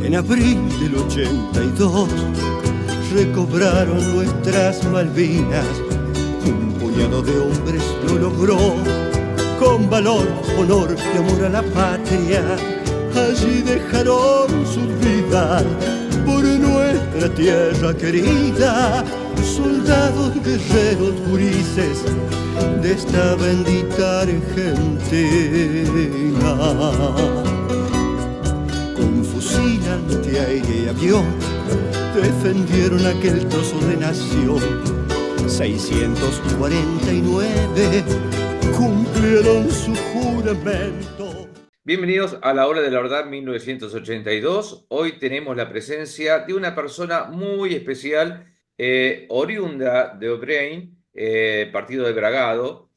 En abril del 82 recobraron nuestras Malvinas. Un puñado de hombres lo logró, con valor, honor y amor a la patria. Allí dejaron sus vidas por nuestra tierra querida. Soldados, guerreros, gurises de esta bendita Argentina. Con fusil antiaéreo y avión defendieron aquel trozo de nación. 649 cumplieron su juramento. Bienvenidos a la Hora de la Verdad 1982. Hoy tenemos la presencia de una persona muy especial, oriunda de O'Brien, partido de Bragado.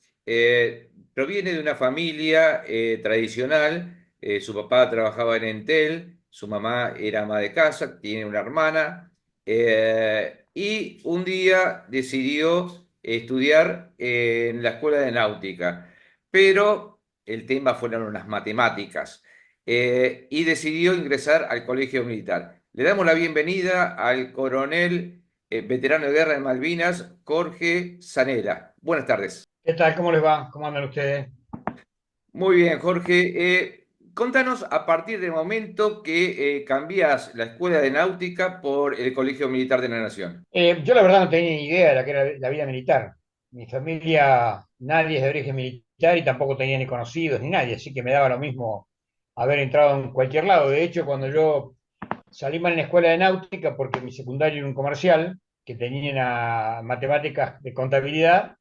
Proviene de una familia tradicional. Su papá trabajaba en Entel, su mamá era ama de casa, tiene una hermana, y un día decidió estudiar en la escuela de náutica, pero el tema fueron las matemáticas, y decidió ingresar al colegio militar. Le damos la bienvenida al coronel veterano de guerra de Malvinas, Jorge Zanella. Buenas tardes. ¿Qué tal? ¿Cómo les va? ¿Cómo andan ustedes? Muy bien, Jorge. Contanos a partir del momento que cambias la escuela de náutica por el Colegio Militar de la Nación. Yo la verdad no tenía ni idea de lo que era la vida militar. Mi familia, nadie es de origen militar y tampoco tenía ni conocidos ni nadie, así que me daba lo mismo haber entrado en cualquier lado. De hecho, cuando yo salí mal en la escuela de náutica, porque mi secundario era un comercial, que tenía matemáticas de contabilidad,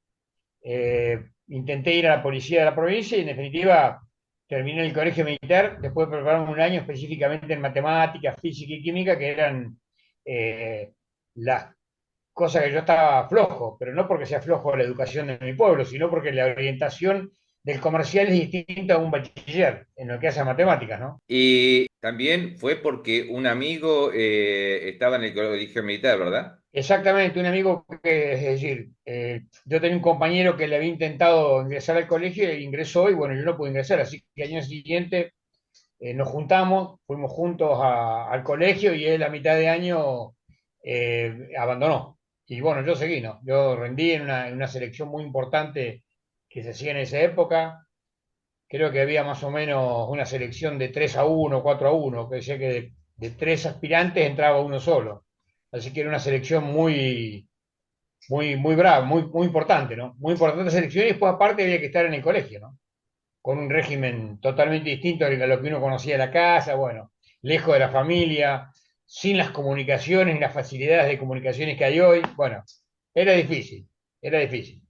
intenté ir a la policía de la provincia y en definitiva terminé el colegio militar después de prepararme un año específicamente en matemáticas, física y química, que eran las cosas que yo estaba flojo, pero no porque sea flojo la educación de mi pueblo, sino porque la orientación del comercial es distinta a un bachiller en lo que hace a matemáticas, ¿no? Y también fue porque un amigo estaba en el Colegio Militar, ¿verdad? Exactamente, un amigo que, es decir, yo tenía un compañero que le había intentado ingresar al colegio e ingresó y bueno, yo no pude ingresar, así que al año siguiente nos juntamos, fuimos juntos al colegio y él a mitad de año abandonó. Y bueno, yo seguí, ¿no? Yo rendí en una selección muy importante que se hacía en esa época. Creo que había más o menos una selección de 3-1, 4-1, que decía que de tres aspirantes entraba uno solo. Así que era una selección muy brava, muy importante, ¿no? Muy importante selección y después aparte había que estar en el colegio, ¿no? Con un régimen totalmente distinto a lo que uno conocía de la casa, bueno, lejos de la familia, sin las comunicaciones y las facilidades de comunicaciones que hay hoy. Bueno, era difícil, era difícil.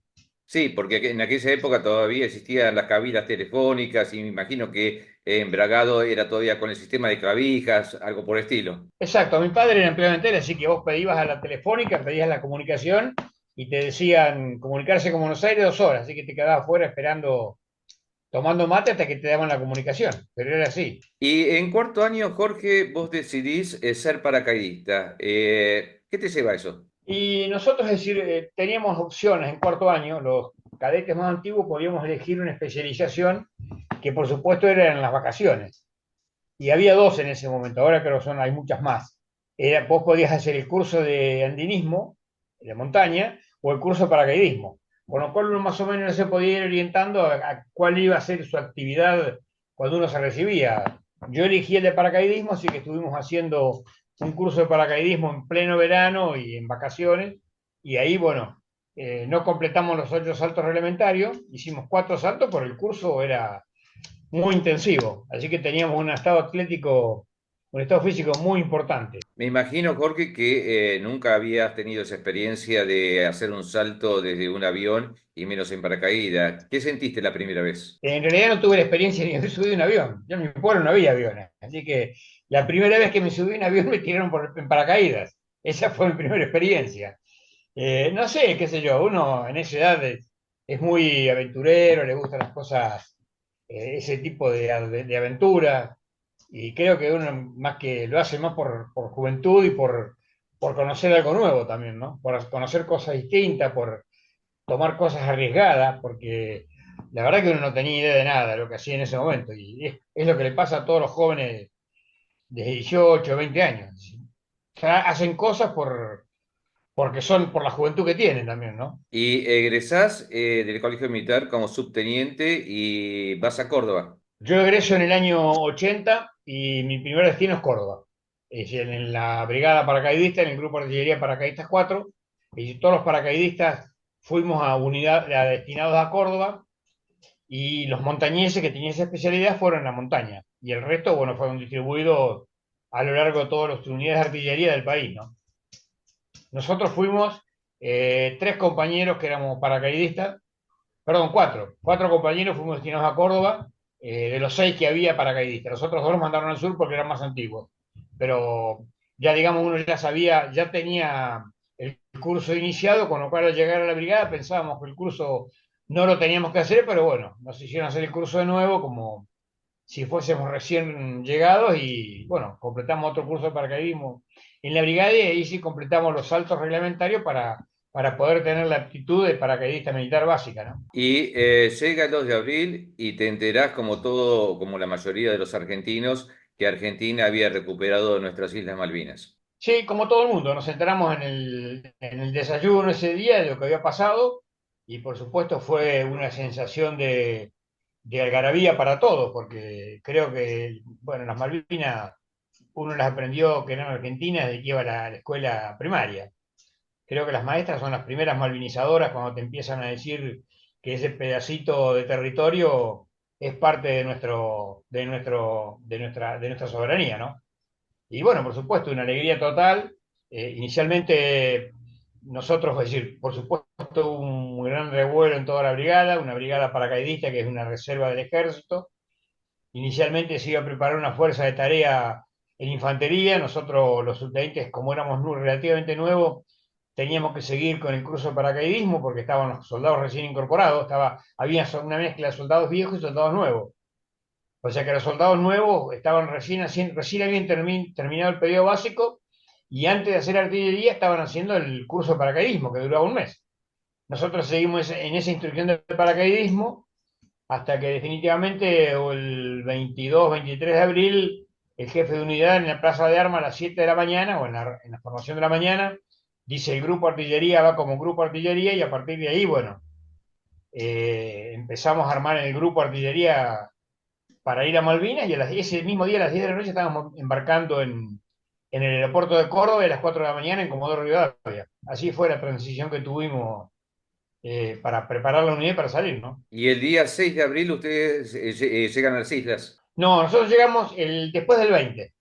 Sí, porque en aquella época todavía existían las cabinas telefónicas y me imagino que en Bragado era todavía con el sistema de clavijas, algo por el estilo. Exacto, mi padre era empleado en tele, así que vos ibas a la telefónica, pedías la comunicación y te decían comunicarse con Buenos Aires 2 horas, así que te quedabas afuera esperando, tomando mate hasta que te daban la comunicación, pero era así. Y en cuarto año, Jorge, vos decidís ser paracaidista. ¿Qué te lleva a eso? Y nosotros, es decir, teníamos opciones en cuarto año, los cadetes más antiguos podíamos elegir una especialización que por supuesto era en las vacaciones. Y había dos en ese momento, ahora creo que son, hay muchas más. Vos podías hacer el curso de andinismo, de montaña, o el curso de paracaidismo. Con lo cual uno más o menos se podía ir orientando a cuál iba a ser su actividad cuando uno se recibía. Yo elegí el de paracaidismo, así que estuvimos haciendo un curso de paracaidismo en pleno verano y en vacaciones, y ahí, bueno, no completamos los 8 saltos reglamentarios, hicimos 4 saltos, pero el curso era muy intensivo, así que teníamos un estado atlético, un estado físico muy importante. Me imagino, Jorge, que nunca habías tenido esa experiencia de hacer un salto desde un avión y menos en paracaídas. ¿Qué sentiste la primera vez? En realidad no tuve la experiencia ni de haber subido un avión, yo en mi pueblo no había aviones, así que la primera vez que me subí a un avión me tiraron en paracaídas, esa fue mi primera experiencia. No sé, qué sé yo, uno en esa edad es muy aventurero, le gustan las cosas, ese tipo de aventura, y creo que uno más que lo hace más por juventud y por conocer algo nuevo también, ¿no? Por conocer cosas distintas, por tomar cosas arriesgadas, porque la verdad que uno no tenía idea de nada de lo que hacía en ese momento, y es lo que le pasa a todos los jóvenes desde 18, 20 años. O sea, hacen cosas porque son por la juventud que tienen también, ¿no? Y egresás del Colegio Militar como subteniente y vas a Córdoba. Yo egreso en el año 80 y mi primer destino es Córdoba. Es decir, en la brigada paracaidista, en el grupo de artillería paracaidistas 4, y todos los paracaidistas fuimos destinados a Córdoba, y los montañeses que tenían esa especialidad fueron a la montaña. Y el resto, bueno, fueron distribuidos a lo largo de todas las unidades de artillería del país, ¿no? Nosotros fuimos tres compañeros que éramos paracaidistas, perdón, cuatro compañeros fuimos destinados a Córdoba, de los 6 que había paracaidistas. Los otros dos los mandaron al sur porque eran más antiguos. Pero ya, digamos, uno ya sabía, ya tenía el curso iniciado, con lo cual al llegar a la brigada pensábamos que el curso no lo teníamos que hacer, pero bueno, nos hicieron hacer el curso de nuevo como si fuésemos recién llegados y bueno, completamos otro curso de paracaidismo en la brigada y ahí sí completamos los saltos reglamentarios para poder tener la aptitud de paracaidista militar básica, ¿no? Y llega el 2 de abril y te enterás, como todo, como la mayoría de los argentinos, que Argentina había recuperado nuestras Islas Malvinas. Sí, como todo el mundo, nos enteramos en el desayuno ese día de lo que había pasado y por supuesto fue una sensación de algarabía para todos, porque creo que, bueno, las Malvinas uno las aprendió que eran argentinas desde que iba a la escuela primaria. Creo que las maestras son las primeras malvinizadoras cuando te empiezan a decir que ese pedacito de territorio es parte de nuestra soberanía, ¿no? Y bueno, por supuesto, una alegría total. Inicialmente nosotros, es decir, por supuesto, un gran revuelo en toda la brigada, una brigada paracaidista que es una reserva del ejército. Inicialmente se iba a preparar una fuerza de tarea en infantería. Nosotros, los subtenientes, como éramos relativamente nuevos, teníamos que seguir con el curso de paracaidismo porque estaban los soldados recién incorporados. Había una mezcla de soldados viejos y soldados nuevos. O sea que los soldados nuevos estaban recién habían terminado el periodo básico y antes de hacer artillería estaban haciendo el curso de paracaidismo que duraba un mes. Nosotros seguimos en esa instrucción de paracaidismo hasta que definitivamente o el 22, 23 de abril, el jefe de unidad en la plaza de armas a las 7 de la mañana o en la formación de la mañana, dice el grupo artillería va como grupo artillería y a partir de ahí, bueno, empezamos a armar el grupo artillería para ir a Malvinas y ese mismo día a las 10 de la noche estábamos embarcando en el aeropuerto de Córdoba y a las 4 de la mañana en Comodoro Rivadavia. Así fue la transición que tuvimos para preparar la unidad para salir, ¿no? Y el día 6 de abril ustedes llegan a las islas. No, nosotros llegamos después del 20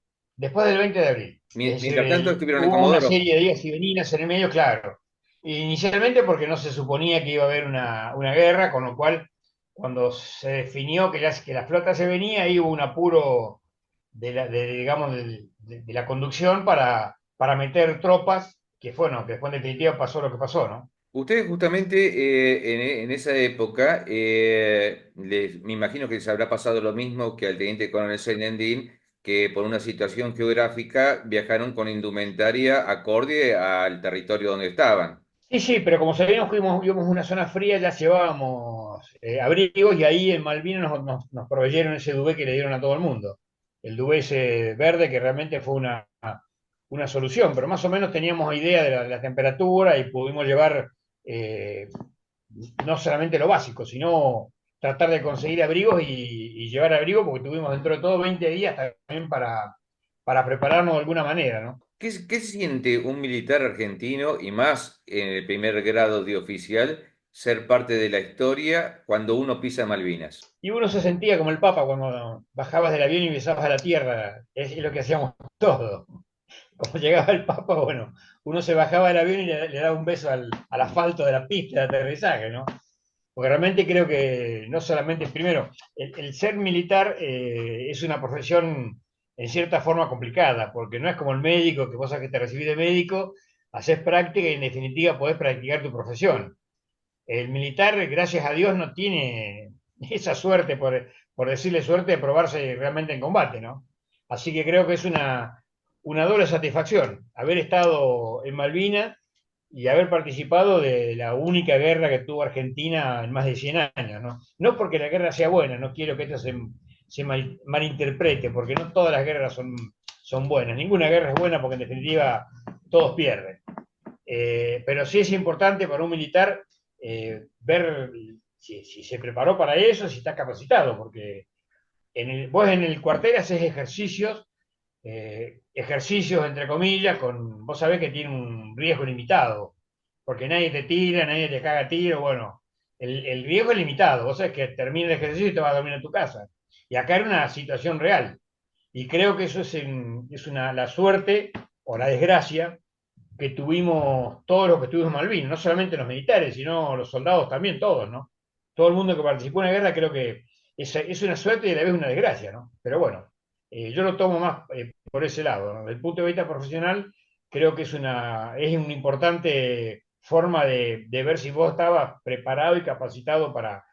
de abril. Es decir, Mientras tanto estuvieron en hubo una Comodoro. serie de días y venidas en el medio, claro. Inicialmente porque no se suponía que iba a haber una guerra, con lo cual cuando se definió que la flota se venía, ahí hubo un apuro digamos, de la conducción para meter tropas, que fue, no, que después en definitiva pasó lo que pasó, ¿no? Ustedes justamente en esa época, me imagino que les habrá pasado lo mismo que al teniente coronel Seinendín, que por una situación geográfica viajaron con indumentaria acorde al territorio donde estaban. Sí, sí, pero como sabíamos que íbamos a una zona fría, ya llevábamos abrigos y ahí en Malvinas nos proveyeron ese duvé que le dieron a todo el mundo. El duvé ese verde que realmente fue una solución, pero más o menos teníamos idea de la temperatura y pudimos llevar eh, no solamente lo básico, sino tratar de conseguir abrigos y llevar abrigos porque tuvimos dentro de todo 20 días también para prepararnos de alguna manera, ¿no? ¿Qué siente un militar argentino y más en el primer grado de oficial ser parte de la historia cuando uno pisa Malvinas? Y uno se sentía como el Papa cuando bajabas del avión y besabas a la tierra. Es lo que hacíamos todos. Como llegaba el Papa, bueno, uno se bajaba del avión y le daba un beso al asfalto de la pista de aterrizaje, ¿no? Porque realmente creo que no solamente, primero, el ser militar es una profesión en cierta forma complicada, porque no es como el médico, que vos sabés que te recibís de médico, haces práctica y en definitiva podés practicar tu profesión. El militar, gracias a Dios, no tiene esa suerte, por decirle suerte, de probarse realmente en combate, ¿no? Así que creo que es una doble satisfacción haber estado en Malvinas y haber participado de la única guerra que tuvo Argentina en más de 100 años, ¿no? No porque la guerra sea buena, no quiero que esto se malinterprete, porque no todas las guerras son buenas. Ninguna guerra es buena porque en definitiva todos pierden. Pero sí es importante para un militar ver si se preparó para eso, si está capacitado, porque vos en el cuartel haces ejercicios entre comillas, vos sabés que tiene un riesgo limitado, porque nadie te tira, nadie te caga tiro, bueno, el riesgo es limitado, vos sabés que termina el ejercicio y te vas a dormir en tu casa. Y acá era una situación real. Y creo que eso la suerte o la desgracia que tuvimos todos los que estuvimos en Malvinas, no solamente los militares, sino los soldados también, todos, ¿no? Todo el mundo que participó en la guerra creo que es una suerte y a la vez una desgracia, ¿no? Pero bueno, yo lo tomo más por ese lado, ¿no? Desde el punto de vista profesional, creo que es una importante forma de ver si vos estabas preparado y capacitado para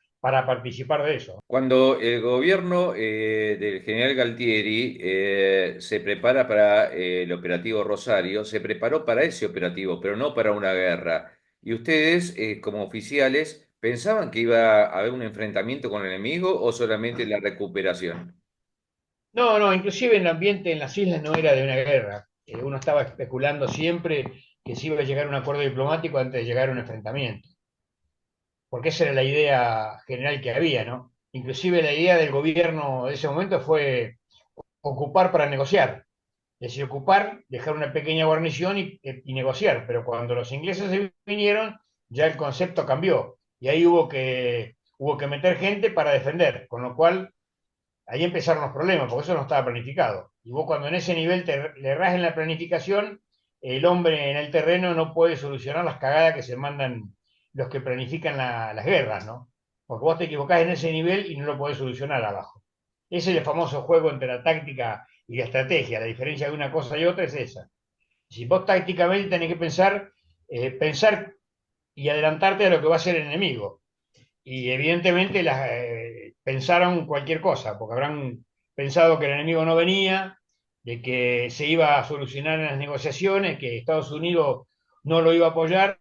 participar de eso. Cuando el gobierno del general Galtieri se prepara para el operativo Rosario, se preparó para ese operativo, pero no para una guerra. Y ustedes, como oficiales, ¿pensaban que iba a haber un enfrentamiento con el enemigo o solamente la recuperación? No, no, inclusive el ambiente en las islas no era de una guerra. Uno estaba especulando siempre que se iba a llegar a un acuerdo diplomático antes de llegar a un enfrentamiento, porque esa era la idea general que había, ¿no? Inclusive la idea del gobierno de ese momento fue ocupar para negociar, es decir, ocupar, dejar una pequeña guarnición y negociar, pero cuando los ingleses se vinieron, ya el concepto cambió, y ahí hubo que meter gente para defender, con lo cual ahí empezaron los problemas, porque eso no estaba planificado. Y vos cuando en ese nivel le errás en la planificación, el hombre en el terreno no puede solucionar las cagadas que se mandan los que planifican las guerras, ¿no? Porque vos te equivocás en ese nivel y no lo podés solucionar abajo. Ese es el famoso juego entre la táctica y la estrategia. La diferencia de una cosa y otra es esa. Si vos tácticamente tenés que pensar y adelantarte a lo que va a ser el enemigo. Y evidentemente pensaron cualquier cosa, porque habrán pensado que el enemigo no venía, de que se iba a solucionar en las negociaciones, que Estados Unidos no lo iba a apoyar,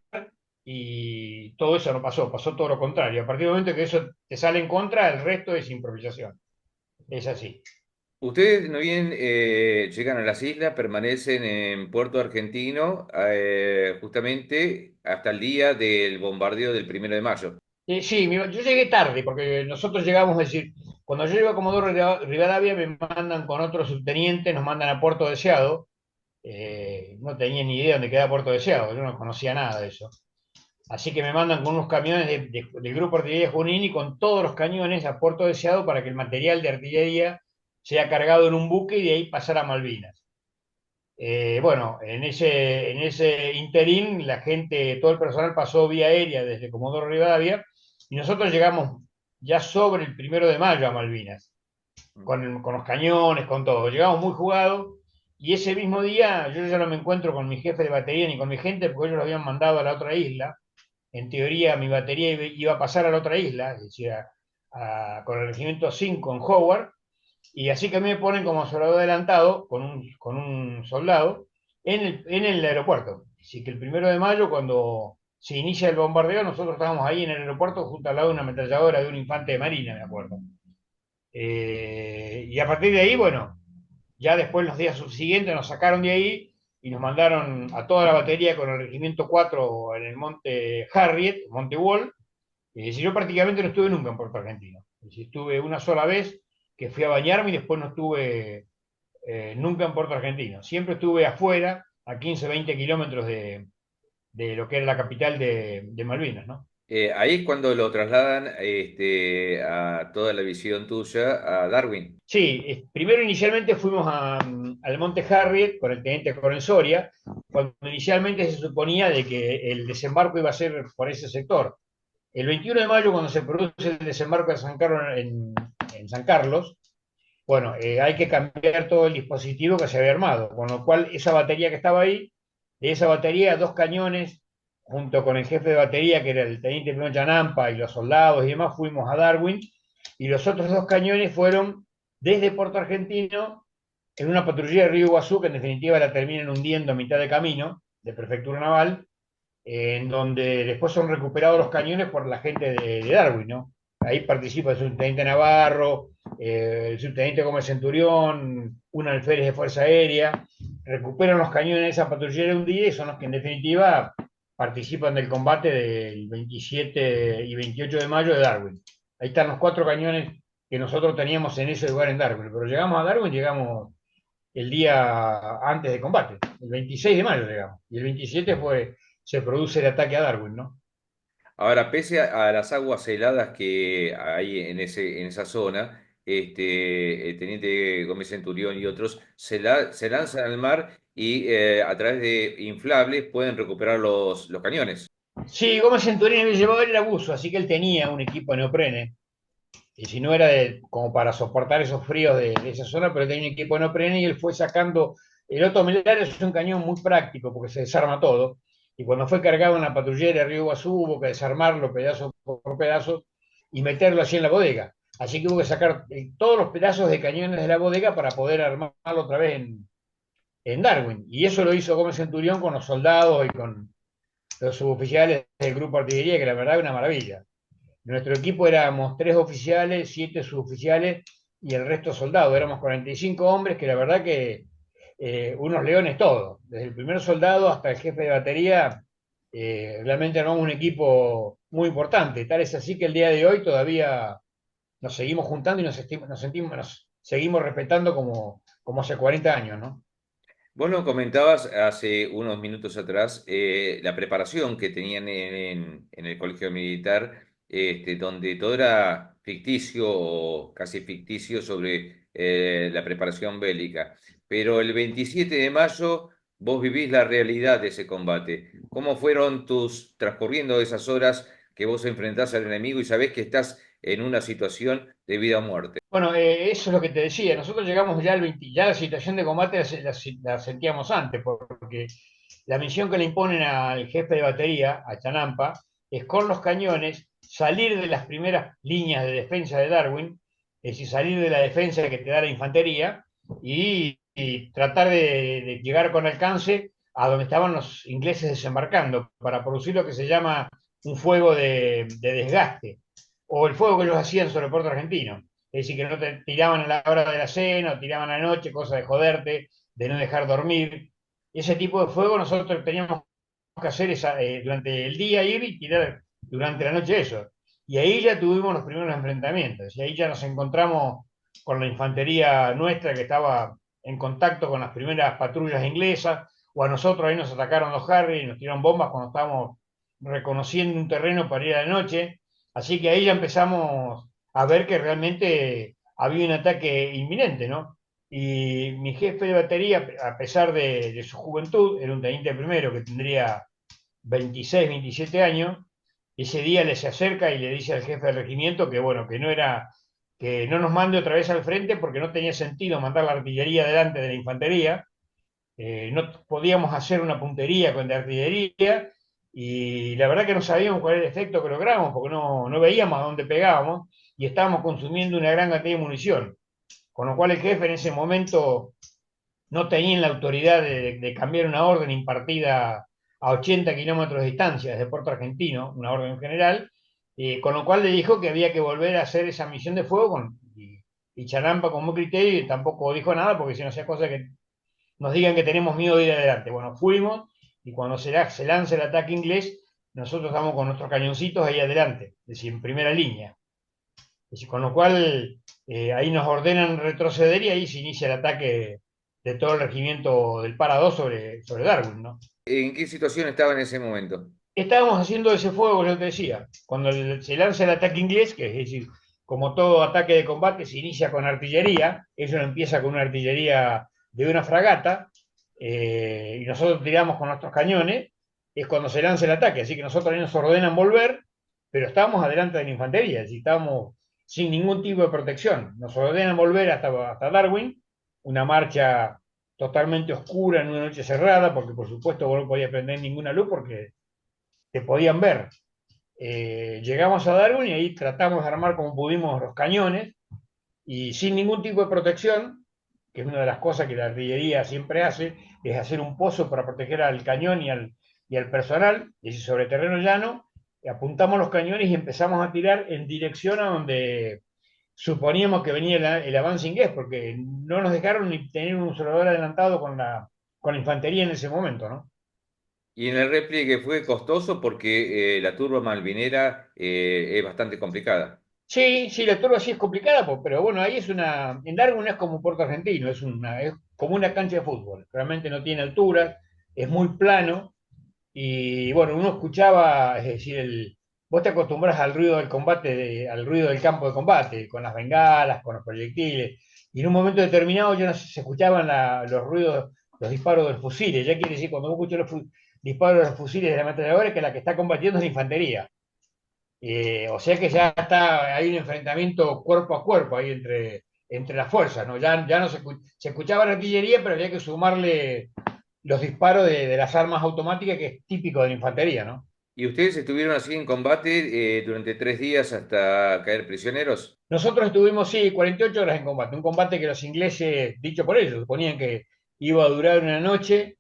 y todo eso no pasó, pasó todo lo contrario. A partir del momento que eso te sale en contra, el resto es improvisación. Es así. Ustedes no bien llegan a las islas, permanecen en Puerto Argentino justamente hasta el día del bombardeo del 1 de mayo. Sí, yo llegué tarde, porque nosotros llegamos, es decir, cuando yo llego a Comodoro Rivadavia, me mandan con otro subteniente, nos mandan a Puerto Deseado. No tenía ni idea dónde quedaba Puerto Deseado, yo no conocía nada de eso. Así que me mandan con unos camiones del Grupo Artillería Junín y con todos los cañones a Puerto Deseado para que el material de artillería sea cargado en un buque y de ahí pasar a Malvinas. Bueno, en ese interín, la gente, todo el personal pasó vía aérea desde Comodoro Rivadavia y nosotros llegamos ya sobre el 1 de mayo a Malvinas, con los cañones, con todo. Llegamos muy jugados y ese mismo día yo ya no me encuentro con mi jefe de batería ni con mi gente porque ellos lo habían mandado a la otra isla. En teoría, mi batería iba a pasar a la otra isla, es decir, con el regimiento 5 en Howard, y así que a mí me ponen como soldado adelantado con un soldado en el aeropuerto. Así que el 1 de mayo, cuando se inicia el bombardeo, nosotros estábamos ahí en el aeropuerto junto al lado de una ametralladora de un infante de marina, me acuerdo. Y a partir de ahí, bueno, ya después los días subsiguientes nos sacaron de ahí y nos mandaron a toda la batería con el regimiento 4 en el monte Harriet, Monte Wall. Si yo prácticamente no estuve nunca en Puerto Argentino. Si estuve una sola vez que fui a bañarme y después no estuve nunca en Puerto Argentino. Siempre estuve afuera, a 15, 20 kilómetros de lo que era la capital de Malvinas, ¿no? Ahí es cuando lo trasladan a toda la visión tuya a Darwin. Sí, primero inicialmente fuimos al Monte Harriet con el teniente Coronel Soria, cuando inicialmente se suponía de que el desembarco iba a ser por ese sector. El 21 de mayo, cuando se produce el desembarco de San Carlos en San Carlos, bueno, hay que cambiar todo el dispositivo que se había armado, con lo cual esa batería que estaba ahí, de esa batería, dos cañones, junto con el jefe de batería, que era el teniente Primero Yanampa, y los soldados y demás, fuimos a Darwin, y los otros dos cañones fueron desde Puerto Argentino, en una patrulla de Río Iguazú, que en definitiva la terminan hundiendo a mitad de camino, de Prefectura Naval, en donde después son recuperados los cañones por la gente de Darwin, ¿no? ahí participa el subteniente Navarro, el subteniente Gómez Centurión, un alférez de Fuerza Aérea, recuperan los cañones de esa patrullera un día y son los que en definitiva participan del combate del 27 y 28 de mayo de Darwin. Ahí están los 4 cañones que nosotros teníamos en ese lugar en Darwin, pero llegamos a Darwin, llegamos el día antes de combate, el 26 de mayo llegamos, y el 27 se produce el ataque a Darwin, ¿no? Ahora, pese a las aguas heladas que hay en esa zona, el teniente Gómez Centurión y otros se lanzan al mar y a través de inflables pueden recuperar los cañones. Sí, Gómez Centurión había llevado el abuso, así que él tenía un equipo de neoprene, y si no era como para soportar esos fríos de esa zona, pero tenía un equipo de neoprene y él fue sacando. El Otto Melar es un cañón muy práctico porque se desarma todo, y cuando fue cargado en la patrullera de Río Iguazú hubo que desarmarlo pedazo por pedazo y meterlo así en la bodega. Así que hubo que sacar todos los pedazos de cañones de la bodega para poder armarlo otra vez en Darwin. Y eso lo hizo Gómez Centurión con los soldados y con los suboficiales del grupo de artillería, que la verdad es una maravilla. En nuestro equipo éramos 3 oficiales, 7 suboficiales y el resto soldados. Éramos 45 hombres, que la verdad que unos leones todos. Desde el primer soldado hasta el jefe de batería, realmente armamos un equipo muy importante. Tal es así que el día de hoy todavía nos seguimos juntando y nos seguimos respetando como hace 40 años, ¿no? Vos lo comentabas hace unos minutos atrás, la preparación que tenían en el colegio militar, donde todo era ficticio o casi ficticio sobre la preparación bélica. Pero el 27 de mayo vos vivís la realidad de ese combate. ¿Cómo fueron transcurriendo esas horas que vos enfrentás al enemigo y sabés que estás en una situación de vida o muerte? Bueno, eso es lo que te decía. Nosotros llegamos ya al 20, ya la situación de combate la sentíamos antes, porque la misión que le imponen al jefe de batería, a Chanampa, es con los cañones salir de las primeras líneas de defensa de Darwin, es decir, salir de la defensa que te da la infantería y tratar de llegar con alcance a donde estaban los ingleses desembarcando para producir lo que se llama un fuego de desgaste, o el fuego que ellos hacían sobre Puerto Argentino. Es decir, que no te tiraban a la hora de la cena, o tiraban a la noche, cosa de joderte, de no dejar dormir. Ese tipo de fuego nosotros teníamos que hacer durante el día, ir y tirar durante la noche eso. Y ahí ya tuvimos los primeros enfrentamientos, y ahí ya nos encontramos con la infantería nuestra que estaba en contacto con las primeras patrullas inglesas, o a nosotros ahí nos atacaron los Harry y nos tiraron bombas cuando estábamos reconociendo un terreno para ir a la noche. Así que ahí ya empezamos a ver que realmente había un ataque inminente, ¿no? Y mi jefe de batería, a pesar de su juventud, era un teniente primero que tendría 26, 27 años, ese día le se acerca y le dice al jefe del regimiento que, bueno, que no nos mande otra vez al frente porque no tenía sentido mandar la artillería delante de la infantería. No podíamos hacer una puntería con la artillería y la verdad que no sabíamos cuál era el efecto que logramos porque no veíamos a dónde pegábamos y estábamos consumiendo una gran cantidad de munición. Con lo cual el jefe en ese momento no tenía la autoridad de cambiar una orden impartida a 80 kilómetros de distancia desde Puerto Argentino, una orden general, con lo cual le dijo que había que volver a hacer esa misión de fuego y Chanampa con muy criterio y tampoco dijo nada porque si no hacía cosas que nos digan que tenemos miedo de ir adelante. Bueno, fuimos y cuando se lanza el ataque inglés, nosotros estamos con nuestros cañoncitos ahí adelante, es decir, en primera línea. Es decir, con lo cual ahí nos ordenan retroceder y ahí se inicia el ataque de todo el regimiento del Para 2 sobre Darwin, ¿no? ¿En qué situación estaba en ese momento? Estábamos haciendo ese fuego que yo te decía. Cuando se lanza el ataque inglés, que es decir, como todo ataque de combate, se inicia con artillería, eso no empieza con una artillería de una fragata, y nosotros tiramos con nuestros cañones, es cuando se lanza el ataque, así que nosotros ahí nos ordenan volver, pero estábamos adelante de la infantería, es decir, estábamos sin ningún tipo de protección. Nos ordenan volver hasta Darwin, una marcha totalmente oscura en una noche cerrada, porque por supuesto vos no podías prender ninguna luz porque te podían ver. Llegamos a Darwin y ahí tratamos de armar como pudimos los cañones y sin ningún tipo de protección, que es una de las cosas que la artillería siempre hace, es hacer un pozo para proteger al cañón y al personal, y sobre terreno llano, apuntamos los cañones y empezamos a tirar en dirección a donde suponíamos que venía el avance inglés, porque no nos dejaron ni tener un soldador adelantado con la infantería en ese momento, ¿no? Y en el repliegue fue costoso porque la turba malvinera es bastante complicada. Sí, sí, la turba sí es complicada, pero bueno, ahí es en Darwin es como un puerto argentino, es como una cancha de fútbol, realmente no tiene altura, es muy plano, y bueno, uno escuchaba, es decir, vos te acostumbras al ruido del combate, al ruido del campo de combate, con las bengalas, con los proyectiles, y en un momento determinado ya no se escuchaban los ruidos, los disparos de los fusiles, ya quiere decir, cuando vos escuchas los disparos de los fusiles de la ametralladora, que la que está combatiendo es la infantería. O sea que ya está, hay un enfrentamiento cuerpo a cuerpo ahí entre las fuerzas, ¿no? Ya no se escuchaba la artillería, pero había que sumarle los disparos de las armas automáticas, que es típico de la infantería, ¿no? ¿Y ustedes estuvieron así en combate durante 3 días hasta caer prisioneros? Nosotros estuvimos, sí, 48 horas en combate, un combate que los ingleses, dicho por ellos, suponían que iba a durar una noche.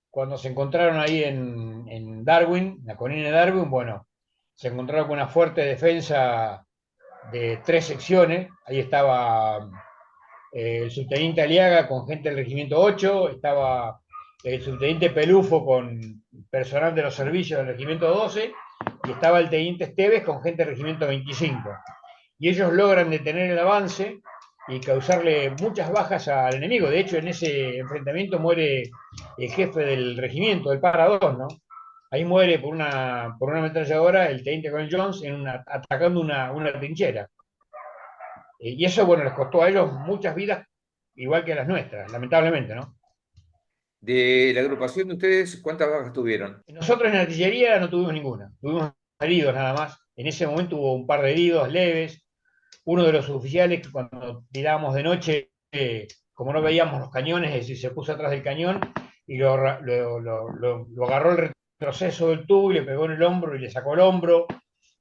Cuando se encontraron ahí en Darwin, en la colina de Darwin, bueno, se encontraron con una fuerte defensa de 3 secciones. Ahí estaba el subteniente Aliaga con gente del regimiento 8, estaba el subteniente Pelufo con personal de los servicios del regimiento 12, y estaba el teniente Esteves con gente del regimiento 25. Y ellos logran detener el avance y causarle muchas bajas al enemigo. De hecho, en ese enfrentamiento muere el jefe del regimiento, el Para 2, ¿no? Ahí muere por una ametralladora el teniente Colonel Jones atacando una trinchera. Y eso, bueno, les costó a ellos muchas vidas, igual que a las nuestras, lamentablemente, ¿no? De la agrupación de ustedes, ¿cuántas bajas tuvieron? Nosotros en artillería no tuvimos ninguna, tuvimos heridos nada más. En ese momento hubo un par de heridos leves. Uno de los oficiales que cuando tirábamos de noche, como no veíamos los cañones, es decir, se puso atrás del cañón y lo agarró el retroceso del tubo y le pegó en el hombro y le sacó el hombro.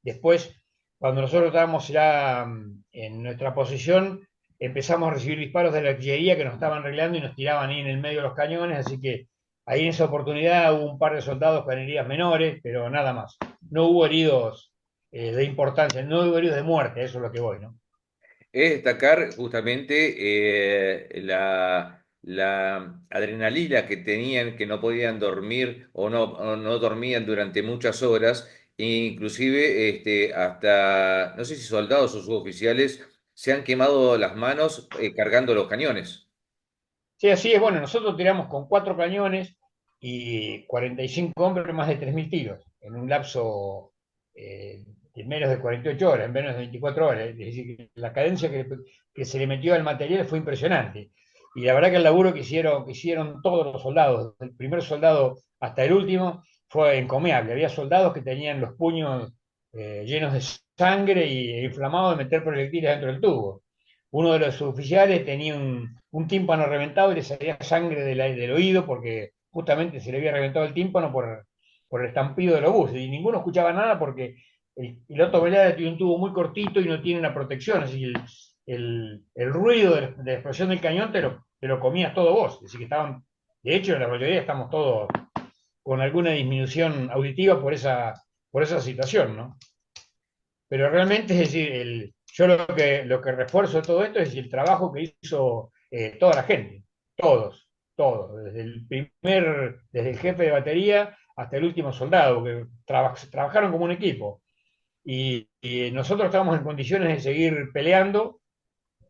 Después, cuando nosotros estábamos ya en nuestra posición, empezamos a recibir disparos de la artillería que nos estaban arreglando y nos tiraban ahí en el medio de los cañones, así que ahí en esa oportunidad hubo un par de soldados con heridas menores, pero nada más. No hubo heridos de importancia, no hubo heridos de muerte, eso es lo que voy, ¿no? Es destacar justamente la adrenalina que tenían, que no podían dormir o no dormían durante muchas horas, e inclusive hasta, no sé si soldados o suboficiales se han quemado las manos cargando los cañones. Sí, así es. Bueno, nosotros tiramos con 4 cañones y 45 hombres, más de 3.000 tiros, en un lapso de menos de 48 horas, en menos de 24 horas. Es decir, que la cadencia que se le metió al material fue impresionante. Y la verdad que el laburo que hicieron todos los soldados, del primer soldado hasta el último, fue encomiable. Había soldados que tenían los puños llenos de sangre e inflamados de meter proyectiles dentro del tubo. Uno de los oficiales tenía un tímpano reventado y le salía sangre del oído porque justamente se le había reventado el tímpano por el estampido del obús. Y ninguno escuchaba nada porque el Otto Velada tiene un tubo muy cortito y no tiene una protección. Así que el ruido de la explosión del cañón te lo comías todo vos. Así que de hecho, en la mayoría estamos todos con alguna disminución auditiva por esa situación, ¿no? Pero realmente, es decir, yo lo que refuerzo de todo esto es el trabajo que hizo toda la gente, todos, desde el jefe de batería hasta el último soldado, que trabajaron como un equipo. Y nosotros estábamos en condiciones de seguir peleando,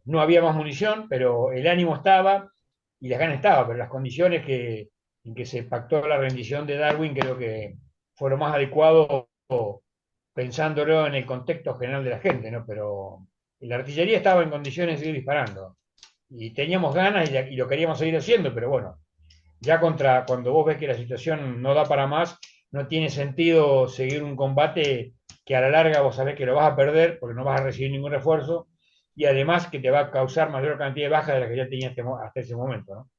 no había más munición, pero el ánimo estaba y las ganas estaban, pero las condiciones en que se pactó la rendición de Darwin creo que fue lo más adecuado pensándolo en el contexto general de la gente, ¿no? Pero la artillería estaba en condiciones de seguir disparando y teníamos ganas y lo queríamos seguir haciendo, pero bueno, cuando vos ves que la situación no da para más, no tiene sentido seguir un combate que a la larga vos sabés que lo vas a perder porque no vas a recibir ningún refuerzo y además que te va a causar mayor cantidad de bajas de las que ya tenías hasta ese momento, ¿no?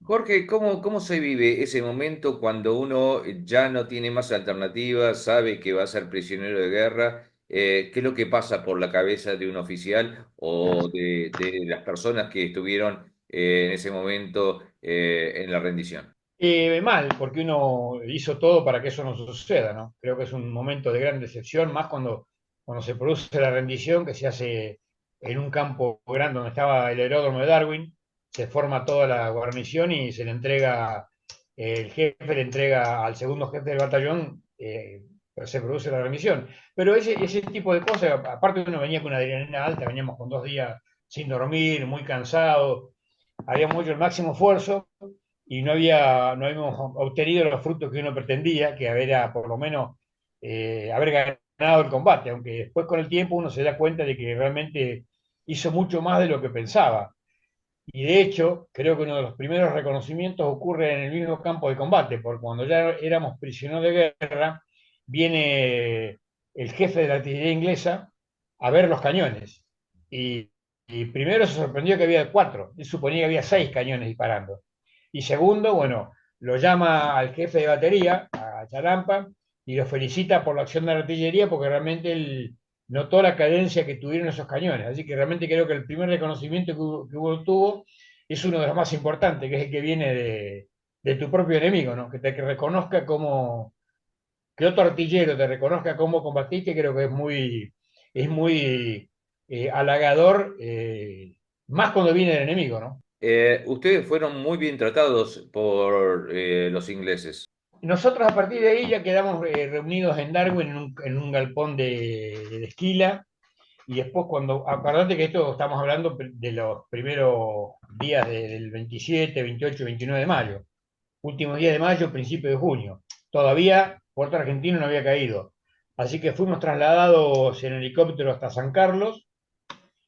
Jorge, ¿cómo se vive ese momento cuando uno ya no tiene más alternativas, sabe que va a ser prisionero de guerra? ¿Qué es lo que pasa por la cabeza de un oficial o de las personas que estuvieron en ese momento en la rendición? Mal, porque uno hizo todo para que eso no suceda, ¿no? Creo que es un momento de gran decepción, más cuando se produce la rendición, que se hace en un campo grande donde estaba el aeródromo de Darwin, se forma toda la guarnición y se le entrega, el jefe le entrega al segundo jefe del batallón, se produce la rendición. Pero ese tipo de cosas, aparte uno venía con una adrenalina alta, veníamos con 2 días sin dormir, muy cansado, habíamos hecho el máximo esfuerzo y no habíamos obtenido los frutos que uno pretendía, que era por lo menos haber ganado el combate, aunque después con el tiempo uno se da cuenta de que realmente hizo mucho más de lo que pensaba. Y de hecho, creo que uno de los primeros reconocimientos ocurre en el mismo campo de combate, porque cuando ya éramos prisioneros de guerra, viene el jefe de la artillería inglesa a ver los cañones. Y, y primero se sorprendió que había 4, él suponía que había 6 cañones disparando. Y segundo, bueno, lo llama al jefe de batería, a Chalampa, y lo felicita por la acción de la artillería, porque realmente él notó la cadencia que tuvieron esos cañones. Así que realmente creo que el primer reconocimiento que tuvo es uno de los más importantes, que es el que viene de tu propio enemigo, ¿no? Que reconozca como, que otro artillero te reconozca cómo combatiste, creo que es muy halagador, más cuando viene del enemigo, ¿no? Ustedes fueron muy bien tratados por los ingleses. Nosotros a partir de ahí ya quedamos reunidos en Darwin en un galpón de esquila. Y después acordate que esto estamos hablando de los primeros días del 27, 28, 29 de mayo, últimos días de mayo, principio de junio. Todavía Puerto Argentino no había caído. Así que fuimos trasladados en helicóptero hasta San Carlos.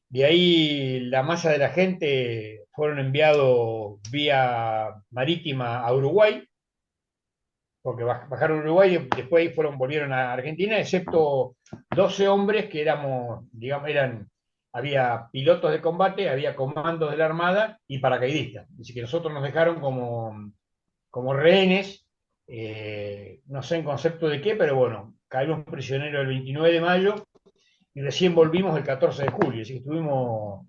De ahí la masa de la gente fueron enviados vía marítima a Uruguay, porque bajaron a Uruguay y después volvieron a Argentina, excepto 12 hombres que éramos, digamos, había pilotos de combate, había comandos de la Armada y paracaidistas. Así que nosotros nos dejaron como rehenes, no sé en concepto de qué, pero bueno, caímos prisioneros el 29 de mayo y recién volvimos el 14 de julio, así que estuvimos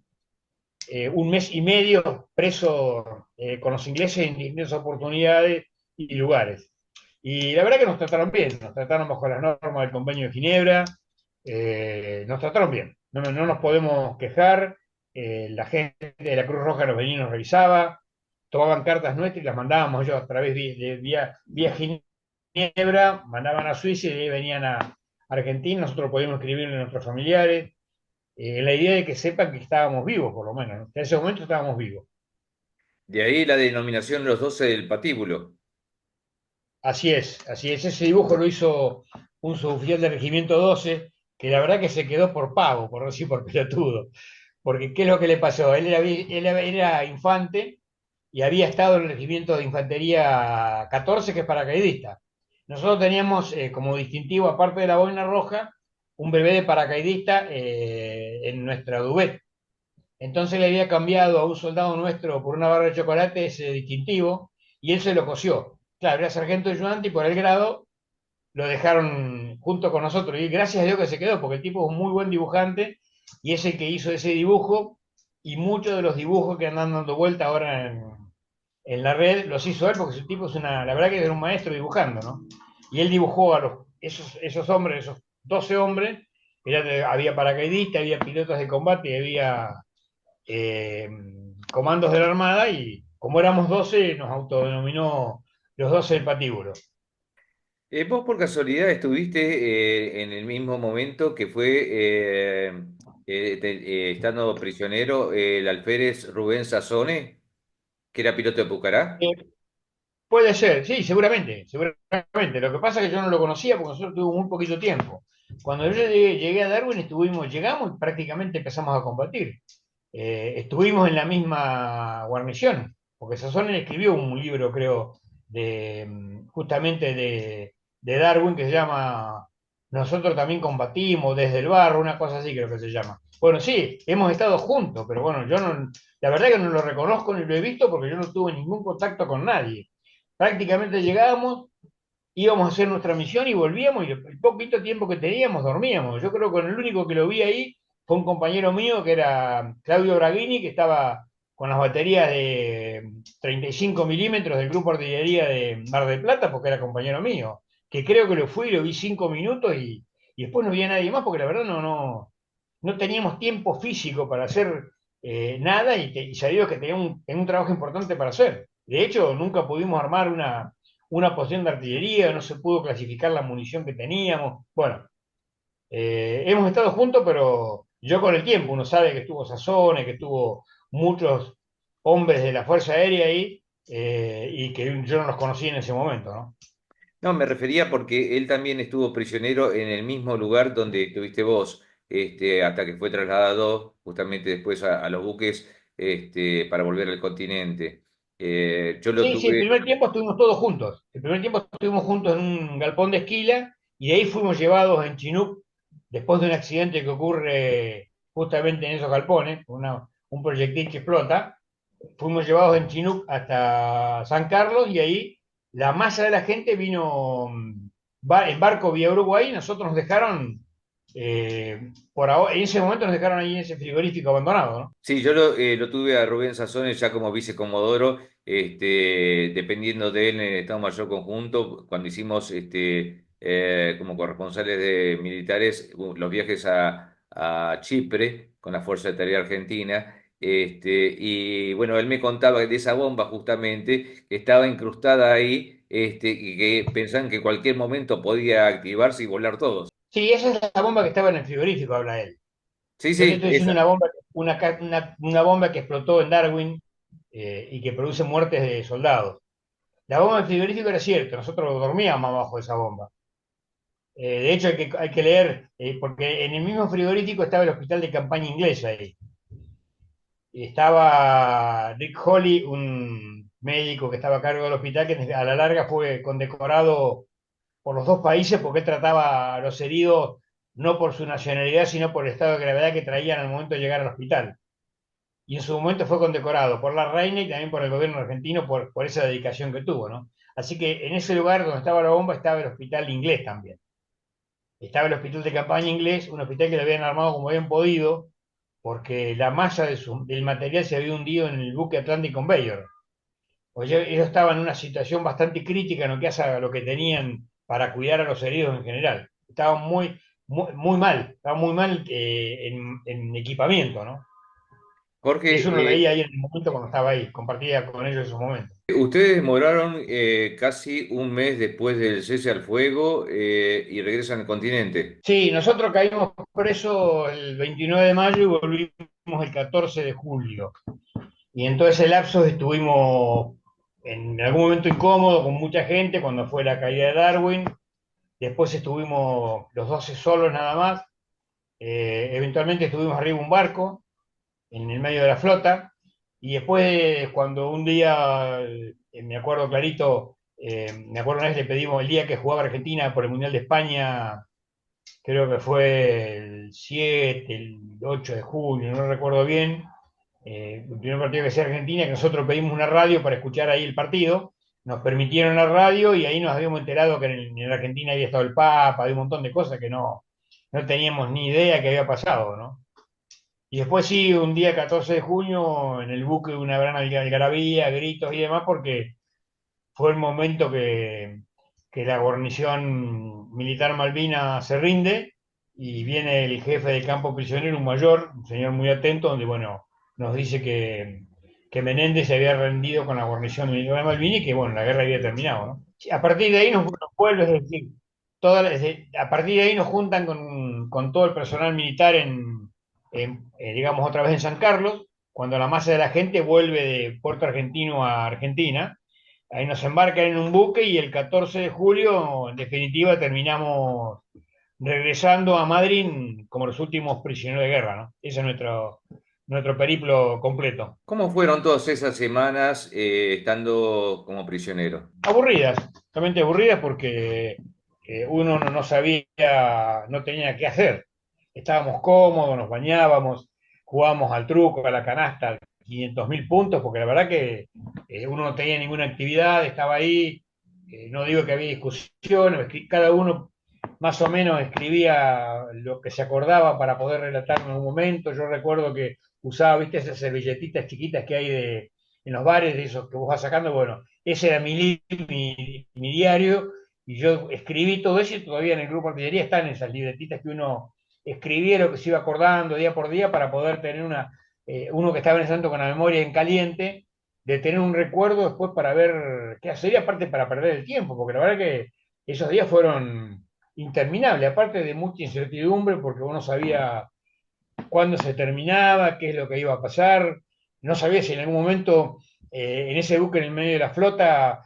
un mes y medio presos con los ingleses en distintas oportunidades y lugares. Y la verdad que nos trataron bien, nos trataron bajo las normas del Convenio de Ginebra, nos trataron bien, no nos podemos quejar, la gente de la Cruz Roja nos venía y nos revisaba, tomaban cartas nuestras y las mandábamos ellos a través vía Ginebra, mandaban a Suiza y de ahí venían a Argentina, nosotros podíamos escribirle a nuestros familiares, la idea de que sepan que estábamos vivos, por lo menos, ¿no? En ese momento estábamos vivos. De ahí la denominación Los 12 del Patíbulo. Así es, así es. Ese dibujo lo hizo un suboficial del Regimiento 12, que la verdad que se quedó por pavo, por no decir por pelotudo. Porque, ¿qué es lo que le pasó? Él era infante y había estado en el Regimiento de Infantería 14, que es paracaidista. Nosotros teníamos como distintivo, aparte de la boina roja, un bebé de paracaidista en nuestra duvet. Entonces le había cambiado a un soldado nuestro por una barra de chocolate ese distintivo y él se lo cosió. Claro, era sargento ayudante y por el grado lo dejaron junto con nosotros. Y gracias a Dios que se quedó, porque el tipo es un muy buen dibujante y es el que hizo ese dibujo y muchos de los dibujos que andan dando vuelta ahora en la red los hizo él, porque ese tipo la verdad que era un maestro dibujando, ¿no? Y él dibujó esos hombres, esos 12 hombres, había paracaidistas, había pilotos de combate, había eh, comandos de la Armada y como éramos 12 nos autodenominó los 12 del Patíbulo. ¿Vos por casualidad estuviste en el mismo momento que fue, estando prisionero, el alférez Rubén Sassone, que era piloto de Pucará? Eh, Puede ser, sí, seguramente. Lo que pasa es que yo no lo conocía porque nosotros tuvimos muy poquito tiempo. Cuando yo llegué a Darwin, llegamos y prácticamente empezamos a combatir. Estuvimos en la misma guarnición, porque Sassonen escribió un libro, creo, justamente de Darwin que se llama Nosotros también combatimos desde el barro, una cosa así creo que se llama. Bueno, sí, hemos estado juntos, pero bueno, yo no, la verdad que no lo reconozco ni lo he visto porque yo no tuve ningún contacto con nadie. Prácticamente llegábamos, íbamos a hacer nuestra misión y volvíamos y el poquito tiempo que teníamos dormíamos. Yo creo que el único que lo vi ahí fue un compañero mío que era Claudio Braghini, que estaba con las baterías de 35 milímetros del Grupo Artillería de Mar del Plata, porque era compañero mío, que creo que lo fui, lo vi 5 minutos y después no vi a nadie más, porque la verdad no teníamos tiempo físico para hacer nada y sabíamos que tenía un trabajo importante para hacer. De hecho, nunca pudimos armar una posición de artillería, no se pudo clasificar la munición que teníamos. Bueno, hemos estado juntos, pero yo con el tiempo, uno sabe que estuvo Sazone, que estuvo muchos hombres de la Fuerza Aérea ahí, y que yo no los conocí en ese momento, ¿no? No, me refería porque él también estuvo prisionero en el mismo lugar donde estuviste vos, hasta que fue trasladado justamente después a los buques, para volver al continente. Yo lo Sí, sí, el tuve. primer tiempo estuvimos todos juntos. El primer tiempo estuvimos juntos en un galpón de esquila y de ahí fuimos llevados en Chinook, después de un accidente que ocurre justamente en esos galpones, un proyectil que explota. Fuimos llevados en Chinook hasta San Carlos y ahí la masa de la gente vino en barco vía Uruguay y nosotros nos dejaron, por ahora, en ese momento nos dejaron ahí en ese frigorífico abandonado, ¿no? Sí, yo lo tuve a Rubén Sazones ya como vicecomodoro, dependiendo de él en el Estado Mayor Conjunto, cuando hicimos como corresponsales de militares los viajes a Chipre con la Fuerza de Tarea Argentina. Y bueno, él me contaba de esa bomba justamente que estaba incrustada ahí, y que pensaban que en cualquier momento podía activarse y volar todos. Sí, esa es la bomba que estaba en el frigorífico, habla él. Sí, Yo te sí, estoy diciendo esa. una bomba que explotó en Darwin, y que produce muertes de soldados. La bomba del frigorífico era cierto, nosotros dormíamos abajo de esa bomba. De hecho, hay que leer, porque en el mismo frigorífico estaba el hospital de campaña inglesa ahí. Y estaba Rick Holly, un médico que estaba a cargo del hospital, que a la larga fue condecorado por los dos países porque él trataba a los heridos no por su nacionalidad, sino por el estado de gravedad que traían al momento de llegar al hospital. Y en su momento fue condecorado por la reina y también por el gobierno argentino por esa dedicación que tuvo, ¿no? Así que en ese lugar donde estaba la bomba estaba el hospital inglés también. Estaba el hospital de campaña inglés, un hospital que lo habían armado como habían podido, porque la masa del material se había hundido en el buque Atlantic Conveyor. Oye, ellos estaban en una situación bastante crítica en lo que hace a lo que tenían para cuidar a los heridos en general. Estaban muy mal, estaban muy mal, en equipamiento, ¿no? Eso lo Jorge, leí ahí en el momento cuando estaba ahí, compartía con ellos esos momentos. ustedes demoraron casi un mes después del cese al fuego, y regresan al continente. Sí, nosotros caímos presos el 29 de mayo y volvimos el 14 de julio. Y en todo ese lapso estuvimos en algún momento incómodo con mucha gente cuando fue la caída de Darwin. Después estuvimos los 12 solos nada más. Eventualmente estuvimos arriba de un barco en el medio de la flota. Y después, cuando un día, me acuerdo clarito, me acuerdo una vez le pedimos el día que jugaba Argentina por el Mundial de España, creo que fue el 7, el 8 de junio, no recuerdo bien, el primer partido que hacía Argentina, que nosotros pedimos una radio para escuchar ahí el partido, nos permitieron la radio y ahí nos habíamos enterado que en Argentina había estado el Papa, había un montón de cosas que no teníamos ni idea que había pasado, ¿no? Y después sí, un día 14 de junio, en el buque una gran algarabía, gritos y demás, porque fue el momento que la guarnición militar Malvina se rinde y viene el jefe del campo prisionero, un mayor, un señor muy atento, donde, bueno, nos dice que Menéndez se había rendido con la guarnición militar de Malvina y que, bueno, la guerra había terminado, ¿no? Sí, a partir de ahí nos vuelve, es decir, a partir de ahí nos juntan con todo el personal militar digamos, otra vez en San Carlos, cuando la masa de la gente vuelve de Puerto Argentino a Argentina. Ahí nos embarcan en un buque y el 14 de julio, en definitiva, terminamos regresando a Madrid como los últimos prisioneros de guerra, ¿no? Ese es nuestro periplo completo. ¿Cómo fueron todas esas semanas estando como prisionero? Aburridas, realmente aburridas porque uno no sabía, no tenía qué hacer. Estábamos cómodos, nos bañábamos, jugábamos al truco, a la canasta, 500.000 puntos, porque la verdad que uno no tenía ninguna actividad, estaba ahí, no digo que había discusiones, cada uno más o menos escribía lo que se acordaba para poder relatar en un momento. Yo recuerdo que usaba, viste, esas servilletitas chiquitas que hay en los bares, de esos que vos vas sacando, bueno, ese era mi diario, y yo escribí todo eso, y todavía en el grupo de artillería están esas libretitas que uno escribía lo que se iba acordando día por día para poder tener uno que estaba en ese momento con la memoria en caliente, de tener un recuerdo después para ver qué hacer, y aparte para perder el tiempo, porque la verdad que esos días fueron interminables, aparte de mucha incertidumbre, porque uno sabía cuándo se terminaba, qué es lo que iba a pasar, no sabía si en algún momento en ese buque en el medio de la flota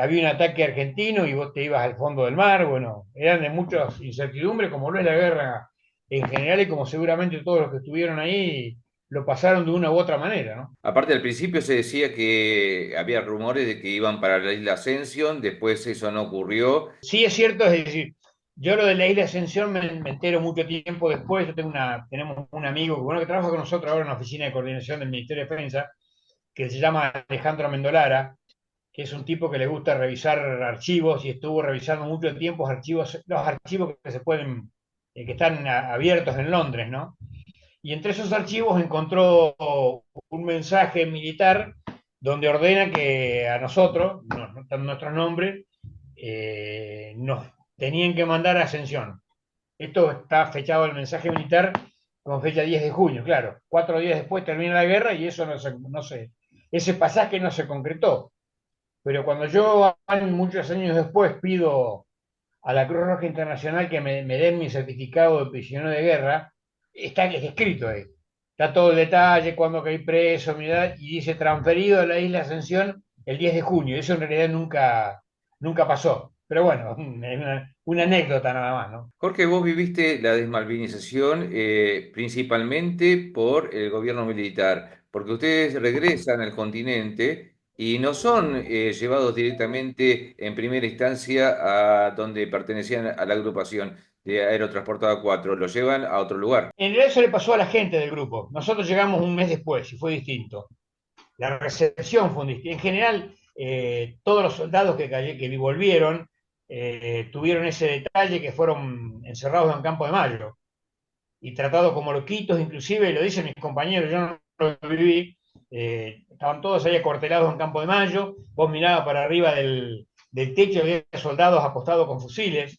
había un ataque argentino y vos te ibas al fondo del mar, bueno, eran de muchas incertidumbres, como lo es la guerra en general y como seguramente todos los que estuvieron ahí lo pasaron de una u otra manera, ¿no? Aparte, al principio se decía que había rumores de que iban para la isla Ascension, después eso no ocurrió. Sí es cierto, es decir, yo lo de la isla Ascensión me entero mucho tiempo después. Yo tenemos un amigo bueno, que trabaja con nosotros ahora en la oficina de coordinación del Ministerio de Defensa, que se llama Alejandro Mendolara, que es un tipo que le gusta revisar archivos y estuvo revisando mucho tiempo los archivos que se pueden, que están abiertos en Londres, ¿no? Y entre esos archivos encontró un mensaje militar donde ordena que a nosotros, no están nuestros nombres, nos tenían que mandar a Ascensión. Esto está fechado el mensaje militar con fecha 10 de junio, claro. 4 días después termina la guerra y eso ese pasaje no se concretó. Pero cuando yo, muchos años después, pido a la Cruz Roja Internacional que me den mi certificado de prisionero de guerra, está escrito ahí. Está todo el detalle, cuándo caí preso, mi edad, y dice transferido a la isla Ascensión el 10 de junio. Eso en realidad nunca pasó. Pero bueno, es una anécdota nada más, ¿no? Jorge, vos viviste la desmalvinización principalmente por el gobierno militar, porque ustedes regresan al continente y no son llevados directamente en primera instancia a donde pertenecían a la agrupación de Aerotransportado 4, lo llevan a otro lugar. En realidad eso le pasó a la gente del grupo. Nosotros llegamos un mes después y fue distinto. La recepción fue distinta. En general, todos los soldados que volvieron tuvieron ese detalle que fueron encerrados en Campo de Mayo y tratados como loquitos, inclusive, lo dicen mis compañeros, yo no lo viví, estaban todos ahí acuartelados en Campo de Mayo, vos mirabas para arriba del techo, había soldados apostados con fusiles,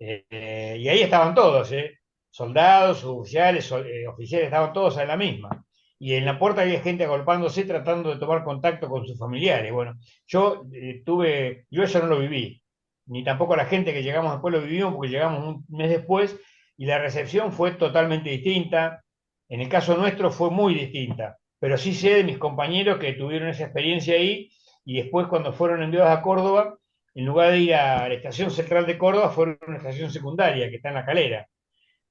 y ahí estaban todos, soldados, oficiales, estaban todos en la misma. Y en la puerta había gente agolpándose tratando de tomar contacto con sus familiares. Bueno, yo eso no lo viví, ni tampoco la gente que llegamos después lo vivimos porque llegamos un mes después y la recepción fue totalmente distinta. En el caso nuestro fue muy distinta, pero sí sé de mis compañeros que tuvieron esa experiencia ahí y después cuando fueron enviados a Córdoba, en lugar de ir a la estación central de Córdoba, fueron a una estación secundaria que está en La Calera,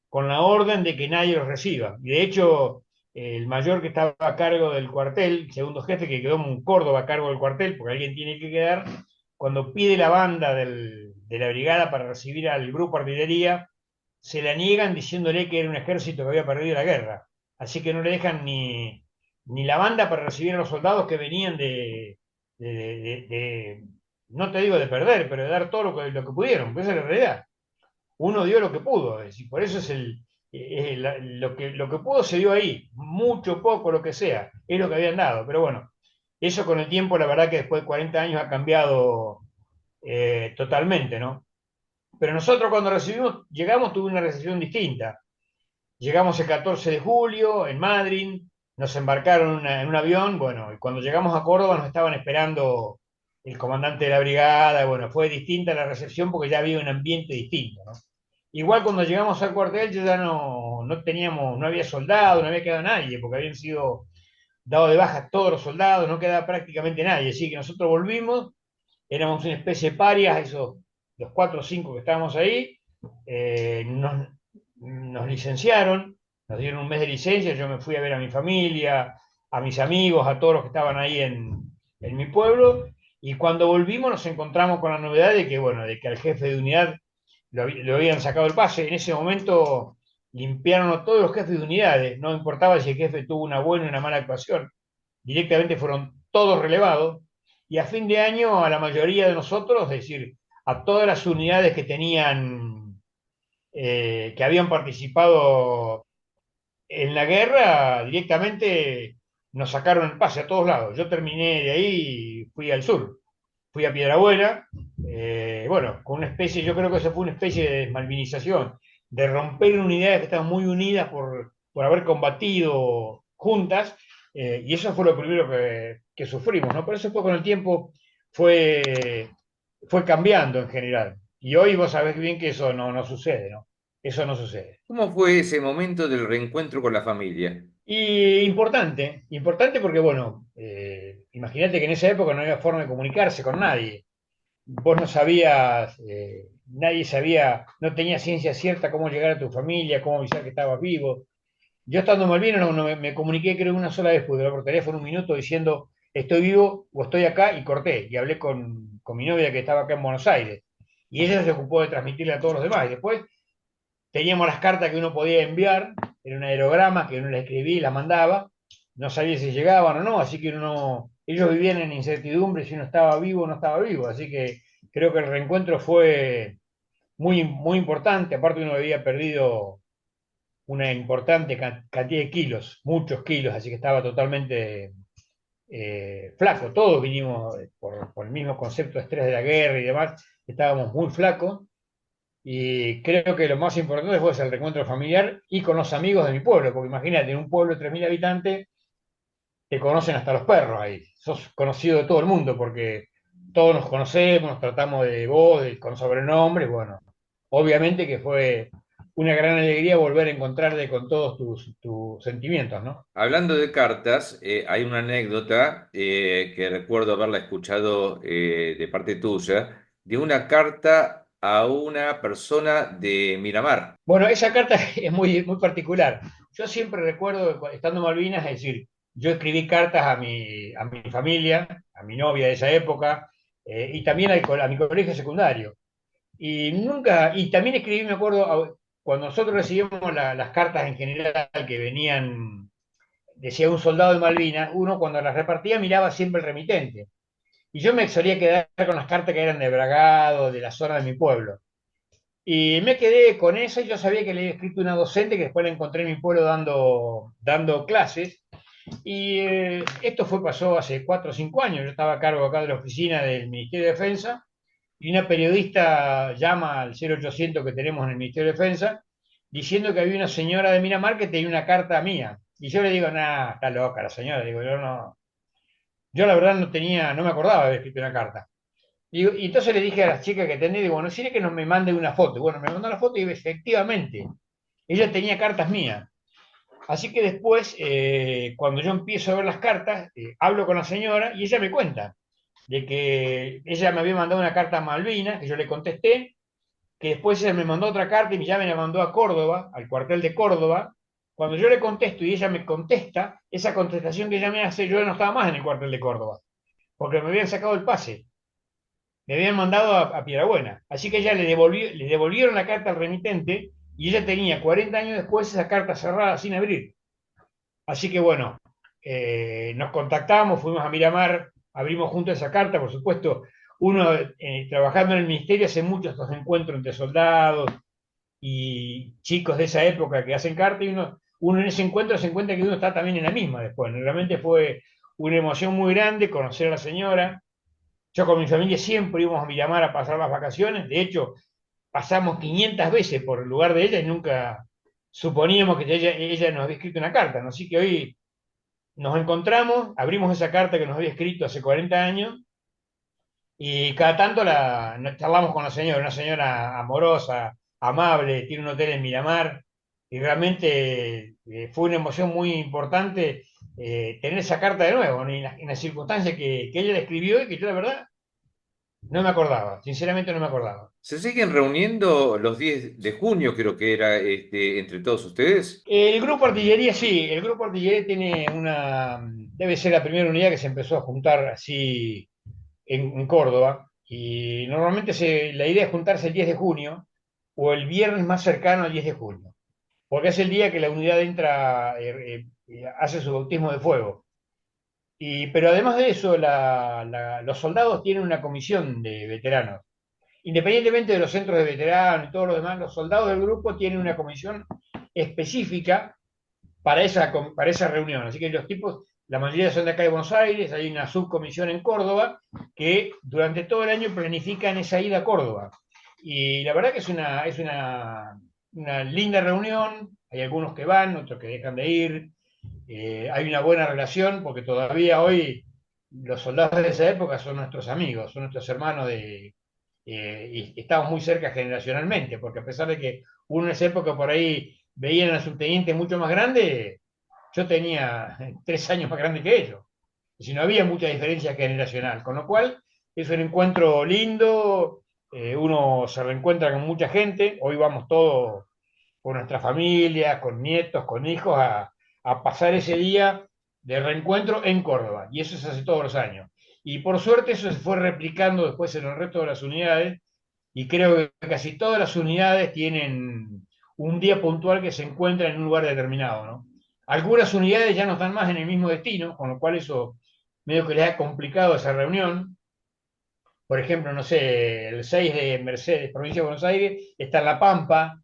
con la orden de que nadie los reciba. Y de hecho, el mayor que estaba a cargo del cuartel, el segundo jefe que quedó en Córdoba a cargo del cuartel, porque alguien tiene que quedar, cuando pide la banda de la brigada para recibir al grupo artillería, se la niegan diciéndole que era un ejército que había perdido la guerra. Así que no le dejan ni la banda para recibir a los soldados que venían no te digo de perder, pero de dar todo lo que pudieron, pues esa es la realidad. Uno dio lo que pudo, es decir, por eso lo que pudo se dio ahí, mucho, poco, lo que sea, es lo que habían dado, pero bueno, eso con el tiempo, la verdad que después de 40 años ha cambiado totalmente, ¿no? Pero nosotros cuando llegamos, tuve una recepción distinta. Llegamos el 14 de julio en Madrid, nos embarcaron en un avión, bueno, y cuando llegamos a Córdoba nos estaban esperando el comandante de la brigada, bueno, fue distinta la recepción porque ya había un ambiente distinto, ¿no? Igual cuando llegamos al cuartel ya no había soldados, no había quedado nadie, porque habían sido dados de baja todos los soldados, no quedaba prácticamente nadie, así que nosotros volvimos, éramos una especie de parias, los 4 o 5 que estábamos ahí, nos licenciaron, nos dieron un mes de licencia, yo me fui a ver a mi familia, a mis amigos, a todos los que estaban ahí en mi pueblo, y cuando volvimos nos encontramos con la novedad de que, bueno, de que al jefe de unidad lo habían sacado el pase. En ese momento limpiaron a todos los jefes de unidades, no importaba si el jefe tuvo una buena o una mala actuación, directamente fueron todos relevados, y a fin de año a la mayoría de nosotros, es decir, a todas las unidades que habían participado en la guerra directamente nos sacaron el pase a todos lados. Yo terminé de ahí y fui al sur, fui a Piedrabuena, bueno, con una especie, yo creo que eso fue una especie de desmalvinización, de romper unidades que estaban muy unidas por haber combatido juntas, y eso fue lo primero que sufrimos, ¿no? Por eso fue con el tiempo fue, fue cambiando en general. Y hoy vos sabés bien que eso no sucede, ¿no? Eso no sucede. ¿Cómo fue ese momento del reencuentro con la familia? Y importante, importante porque, bueno, imagínate que en esa época no había forma de comunicarse con nadie. Vos no sabías, nadie sabía, no tenía ciencia cierta cómo llegar a tu familia, cómo avisar que estabas vivo. Yo estando en Malvinas me comuniqué creo una sola vez, pude hablar por teléfono un minuto diciendo estoy vivo o estoy acá y corté. Y hablé con mi novia que estaba acá en Buenos Aires. Y ella se ocupó de transmitirle a todos los demás. Y después teníamos las cartas que uno podía enviar, era un aerograma que uno le escribía y la mandaba, no sabía si llegaban o no, así que ellos vivían en incertidumbre si uno estaba vivo o no estaba vivo, así que creo que el reencuentro fue muy importante, aparte uno había perdido una importante cantidad de kilos, muchos kilos, así que estaba totalmente flaco, todos vinimos por el mismo concepto de estrés de la guerra y demás, estábamos muy flacos. Y creo que lo más importante fue el reencuentro familiar y con los amigos de mi pueblo, porque imagínate, en un pueblo de 3.000 habitantes te conocen hasta los perros ahí. Sos conocido de todo el mundo porque todos nos conocemos, nos tratamos de vos, con sobrenombres. Bueno, obviamente que fue una gran alegría volver a encontrarte con todos tus sentimientos, ¿no? Hablando de cartas, hay una anécdota que recuerdo haberla escuchado de parte tuya, de una carta a una persona de Miramar. Bueno, esa carta es muy particular. Yo siempre recuerdo, estando en Malvinas, es decir, yo escribí cartas a mi familia, a mi novia de esa época, y también a mi colegio secundario. Y también escribí, me acuerdo, cuando nosotros recibimos las cartas en general que venían, decía un soldado de Malvinas, uno cuando las repartía miraba siempre el remitente. Y yo me solía quedar con las cartas que eran de Bragado, de la zona de mi pueblo. Y me quedé con esa y yo sabía que le había escrito una docente que después la encontré en mi pueblo dando clases. Y esto pasó hace 4 o 5 años. Yo estaba a cargo acá de la oficina del Ministerio de Defensa y una periodista llama al 0800 que tenemos en el Ministerio de Defensa diciendo que había una señora de Miramar que tenía una carta mía. Y yo le digo, nada, está loca la señora. Digo, yo la verdad no me acordaba de haber escrito una carta. Y entonces le dije a las chicas que atendí, digo, bueno, decirle que no me mande una foto. Bueno, me mandó la foto y efectivamente, ella tenía cartas mías. Así que después, cuando yo empiezo a ver las cartas, hablo con la señora y ella me cuenta de que ella me había mandado una carta a Malvinas, que yo le contesté, que después ella me mandó otra carta y ya me la mandó a Córdoba, al cuartel de Córdoba. Cuando yo le contesto y ella me contesta, esa contestación que ella me hace, yo ya no estaba más en el cuartel de Córdoba, porque me habían sacado el pase. Me habían mandado a Piedrabuena. Así que ella le devolvieron la carta al remitente y ella tenía 40 años después esa carta cerrada sin abrir. Así que bueno, nos contactamos, fuimos a Miramar, abrimos juntos esa carta, por supuesto, uno trabajando en el ministerio hace muchos estos encuentros entre soldados y chicos de esa época que hacen carta y uno en ese encuentro se encuentra que uno está también en la misma después. Realmente fue una emoción muy grande conocer a la señora. Yo con mi familia siempre íbamos a Miramar a pasar las vacaciones. De hecho, pasamos 500 veces por el lugar de ella y nunca suponíamos que ella nos había escrito una carta, ¿no? Así que hoy nos encontramos, abrimos esa carta que nos había escrito hace 40 años y cada tanto nos charlamos con la señora, una señora amorosa, amable, tiene un hotel en Miramar y realmente fue una emoción muy importante tener esa carta de nuevo, ¿no? En la circunstancia que ella la escribió y que yo la verdad no me acordaba, sinceramente no me acordaba. ¿Se siguen reuniendo los 10 de junio, creo que era, entre todos ustedes? El grupo artillería sí, el grupo artillería debe ser la primera unidad que se empezó a juntar así en Córdoba y normalmente la idea es juntarse el 10 de junio o el viernes más cercano al 10 de junio, porque es el día que la unidad entra, hace su bautismo de fuego. Pero además de eso, los soldados tienen una comisión de veteranos. Independientemente de los centros de veteranos y todo lo demás, los soldados del grupo tienen una comisión específica para esa reunión. Así que los tipos, la mayoría son de acá de Buenos Aires, hay una subcomisión en Córdoba que durante todo el año planifican esa ida a Córdoba. Y la verdad que una linda reunión, hay algunos que van, otros que dejan de ir, hay una buena relación porque todavía hoy los soldados de esa época son nuestros amigos, son nuestros hermanos y estamos muy cerca generacionalmente, porque a pesar de que uno en esa época por ahí veían al subteniente mucho más grande, yo tenía 3 años más grande que ellos. Y si no había mucha diferencia generacional, con lo cual es un encuentro lindo, uno se reencuentra con mucha gente, hoy vamos todos con nuestras familias, con nietos, con hijos, a pasar ese día de reencuentro en Córdoba, y eso se hace todos los años. Y por suerte eso se fue replicando después en el resto de las unidades, y creo que casi todas las unidades tienen un día puntual que se encuentra en un lugar determinado, ¿no? Algunas unidades ya no están más en el mismo destino, con lo cual eso medio que les ha complicado esa reunión. Por ejemplo, no sé, el 6 de Mercedes, provincia de Buenos Aires, está en La Pampa,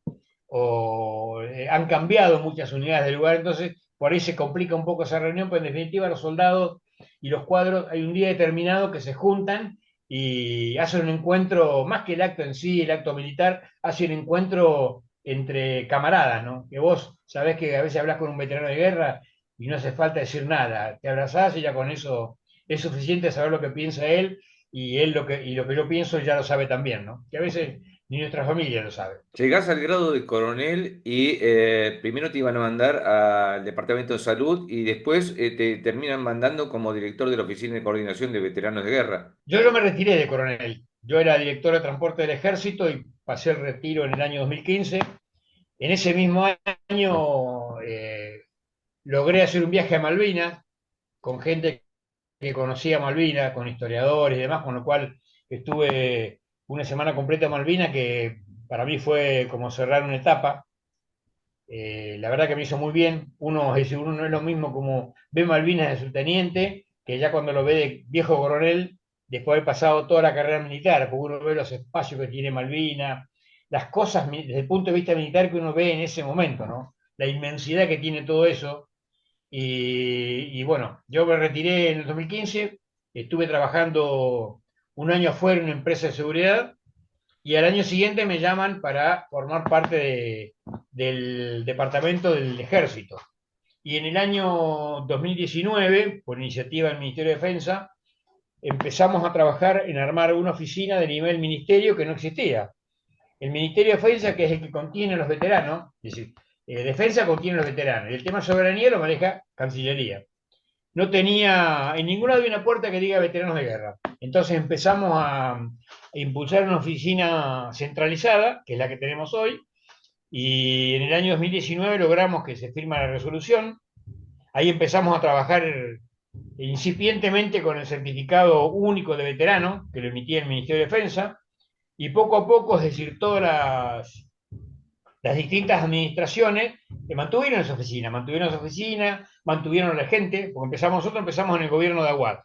o han cambiado muchas unidades del lugar, entonces por ahí se complica un poco esa reunión, pero en definitiva los soldados y los cuadros hay un día determinado que se juntan y hacen un encuentro, más que el acto en sí, el acto militar, hacen un encuentro entre camaradas, ¿no? Que vos sabés que a veces hablas con un veterano de guerra y no hace falta decir nada, te abrazás y ya con eso es suficiente saber lo que piensa él y él y lo que yo pienso ya lo sabe también, ¿no? Que a veces ni nuestra familia lo sabe. Llegás al grado de coronel y primero te iban a mandar al Departamento de Salud y después te terminan mandando como director de la Oficina de Coordinación de Veteranos de Guerra. Yo me retiré de coronel. Yo era director de transporte del ejército y pasé el retiro en el año 2015. En ese mismo año logré hacer un viaje a Malvinas con gente que conocía Malvinas, con historiadores y demás, con lo cual estuve una semana completa en Malvinas que para mí fue como cerrar una etapa. La verdad que me hizo muy bien. Uno, es decir, uno no es lo mismo como ve Malvinas de subteniente, que ya cuando lo ve de viejo coronel, después de haber pasado toda la carrera militar, porque uno ve los espacios que tiene Malvinas, las cosas desde el punto de vista militar que uno ve en ese momento, ¿no? La inmensidad que tiene todo eso. Y bueno, yo me retiré en el 2015, estuve trabajando un año afuera en una empresa de seguridad y al año siguiente me llaman para formar parte del departamento del ejército. Y en el año 2019, por iniciativa del Ministerio de Defensa, empezamos a trabajar en armar una oficina de nivel ministerio que no existía. El Ministerio de Defensa, que es el que contiene a los veteranos, es decir, Defensa contiene a los veteranos, y el tema soberanía lo maneja Cancillería. No tenía, en ninguna había una puerta que diga veteranos de guerra. Entonces empezamos a impulsar una oficina centralizada, que es la que tenemos hoy, y en el año 2019 logramos que se firma la resolución. Ahí empezamos a trabajar incipientemente con el certificado único de veterano, que lo emitía el Ministerio de Defensa, y poco a poco, es decir, todas las distintas administraciones mantuvieron esa oficina, mantuvieron a la gente, porque nosotros empezamos en el gobierno de Aguad.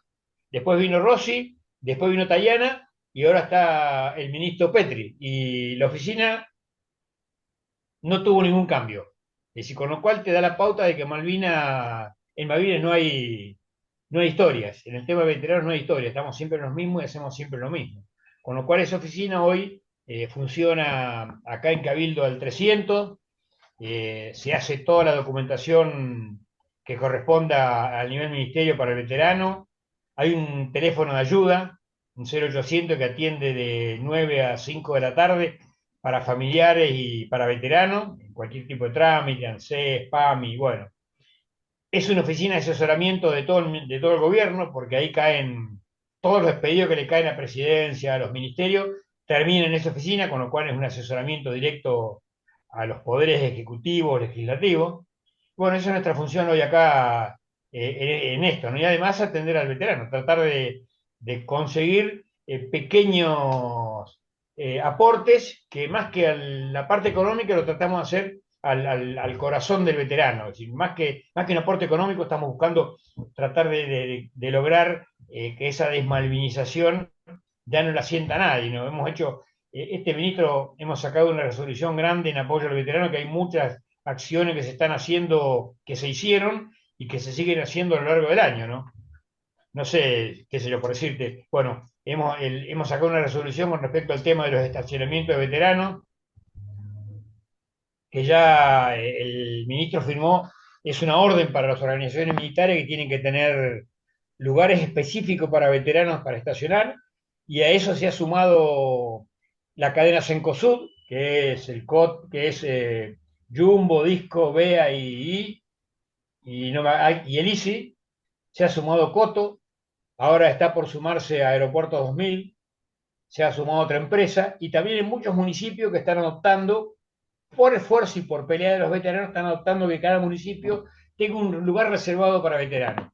Después vino Rossi, después vino Tayana, y ahora está el ministro Petri. Y la oficina no tuvo ningún cambio. Es decir, con lo cual te da la pauta de que en Malvinas no hay historias. En el tema de veteranos no hay historias. Estamos siempre en los mismos y hacemos siempre lo mismo. Con lo cual esa oficina hoy funciona acá en Cabildo al 300. Se hace toda la documentación que corresponda al nivel ministerio para el veterano. Hay un teléfono de ayuda, un 0800 que atiende de 9 a 5 de la tarde para familiares y para veteranos, en cualquier tipo de trámite, ANSES, PAMI, bueno. Es una oficina de asesoramiento de de todo el gobierno, porque ahí caen todos los pedidos que le caen a presidencia, a los ministerios, terminan en esa oficina, con lo cual es un asesoramiento directo a los poderes ejecutivos, legislativos. Bueno, esa es nuestra función hoy acá en esto, ¿no? Y además atender al veterano, tratar de conseguir pequeños aportes que más que a la parte económica lo tratamos de hacer al corazón del veterano. Es decir, más que un aporte económico, estamos buscando tratar de lograr que esa desmalvinización ya no la sienta nadie, ¿no? Hemos hecho, este ministro, hemos sacado una resolución grande en apoyo al veterano, que hay acciones que se están haciendo, que se hicieron y que se siguen haciendo a lo largo del año, ¿no? No sé, qué sé yo, por decirte, bueno, hemos sacado una resolución con respecto al tema de los estacionamientos de veteranos, que ya el ministro firmó, es una orden para las organizaciones militares que tienen que tener lugares específicos para veteranos para estacionar, y a eso se ha sumado la cadena Cencosud, que es el COT, que es Jumbo, Disco, BEA y el ICI, se ha sumado Coto, ahora está por sumarse a Aeropuertos 2000, se ha sumado otra empresa, y también en muchos municipios que están adoptando, por esfuerzo y por pelea de los veteranos, están adoptando que cada municipio tenga un lugar reservado para veteranos.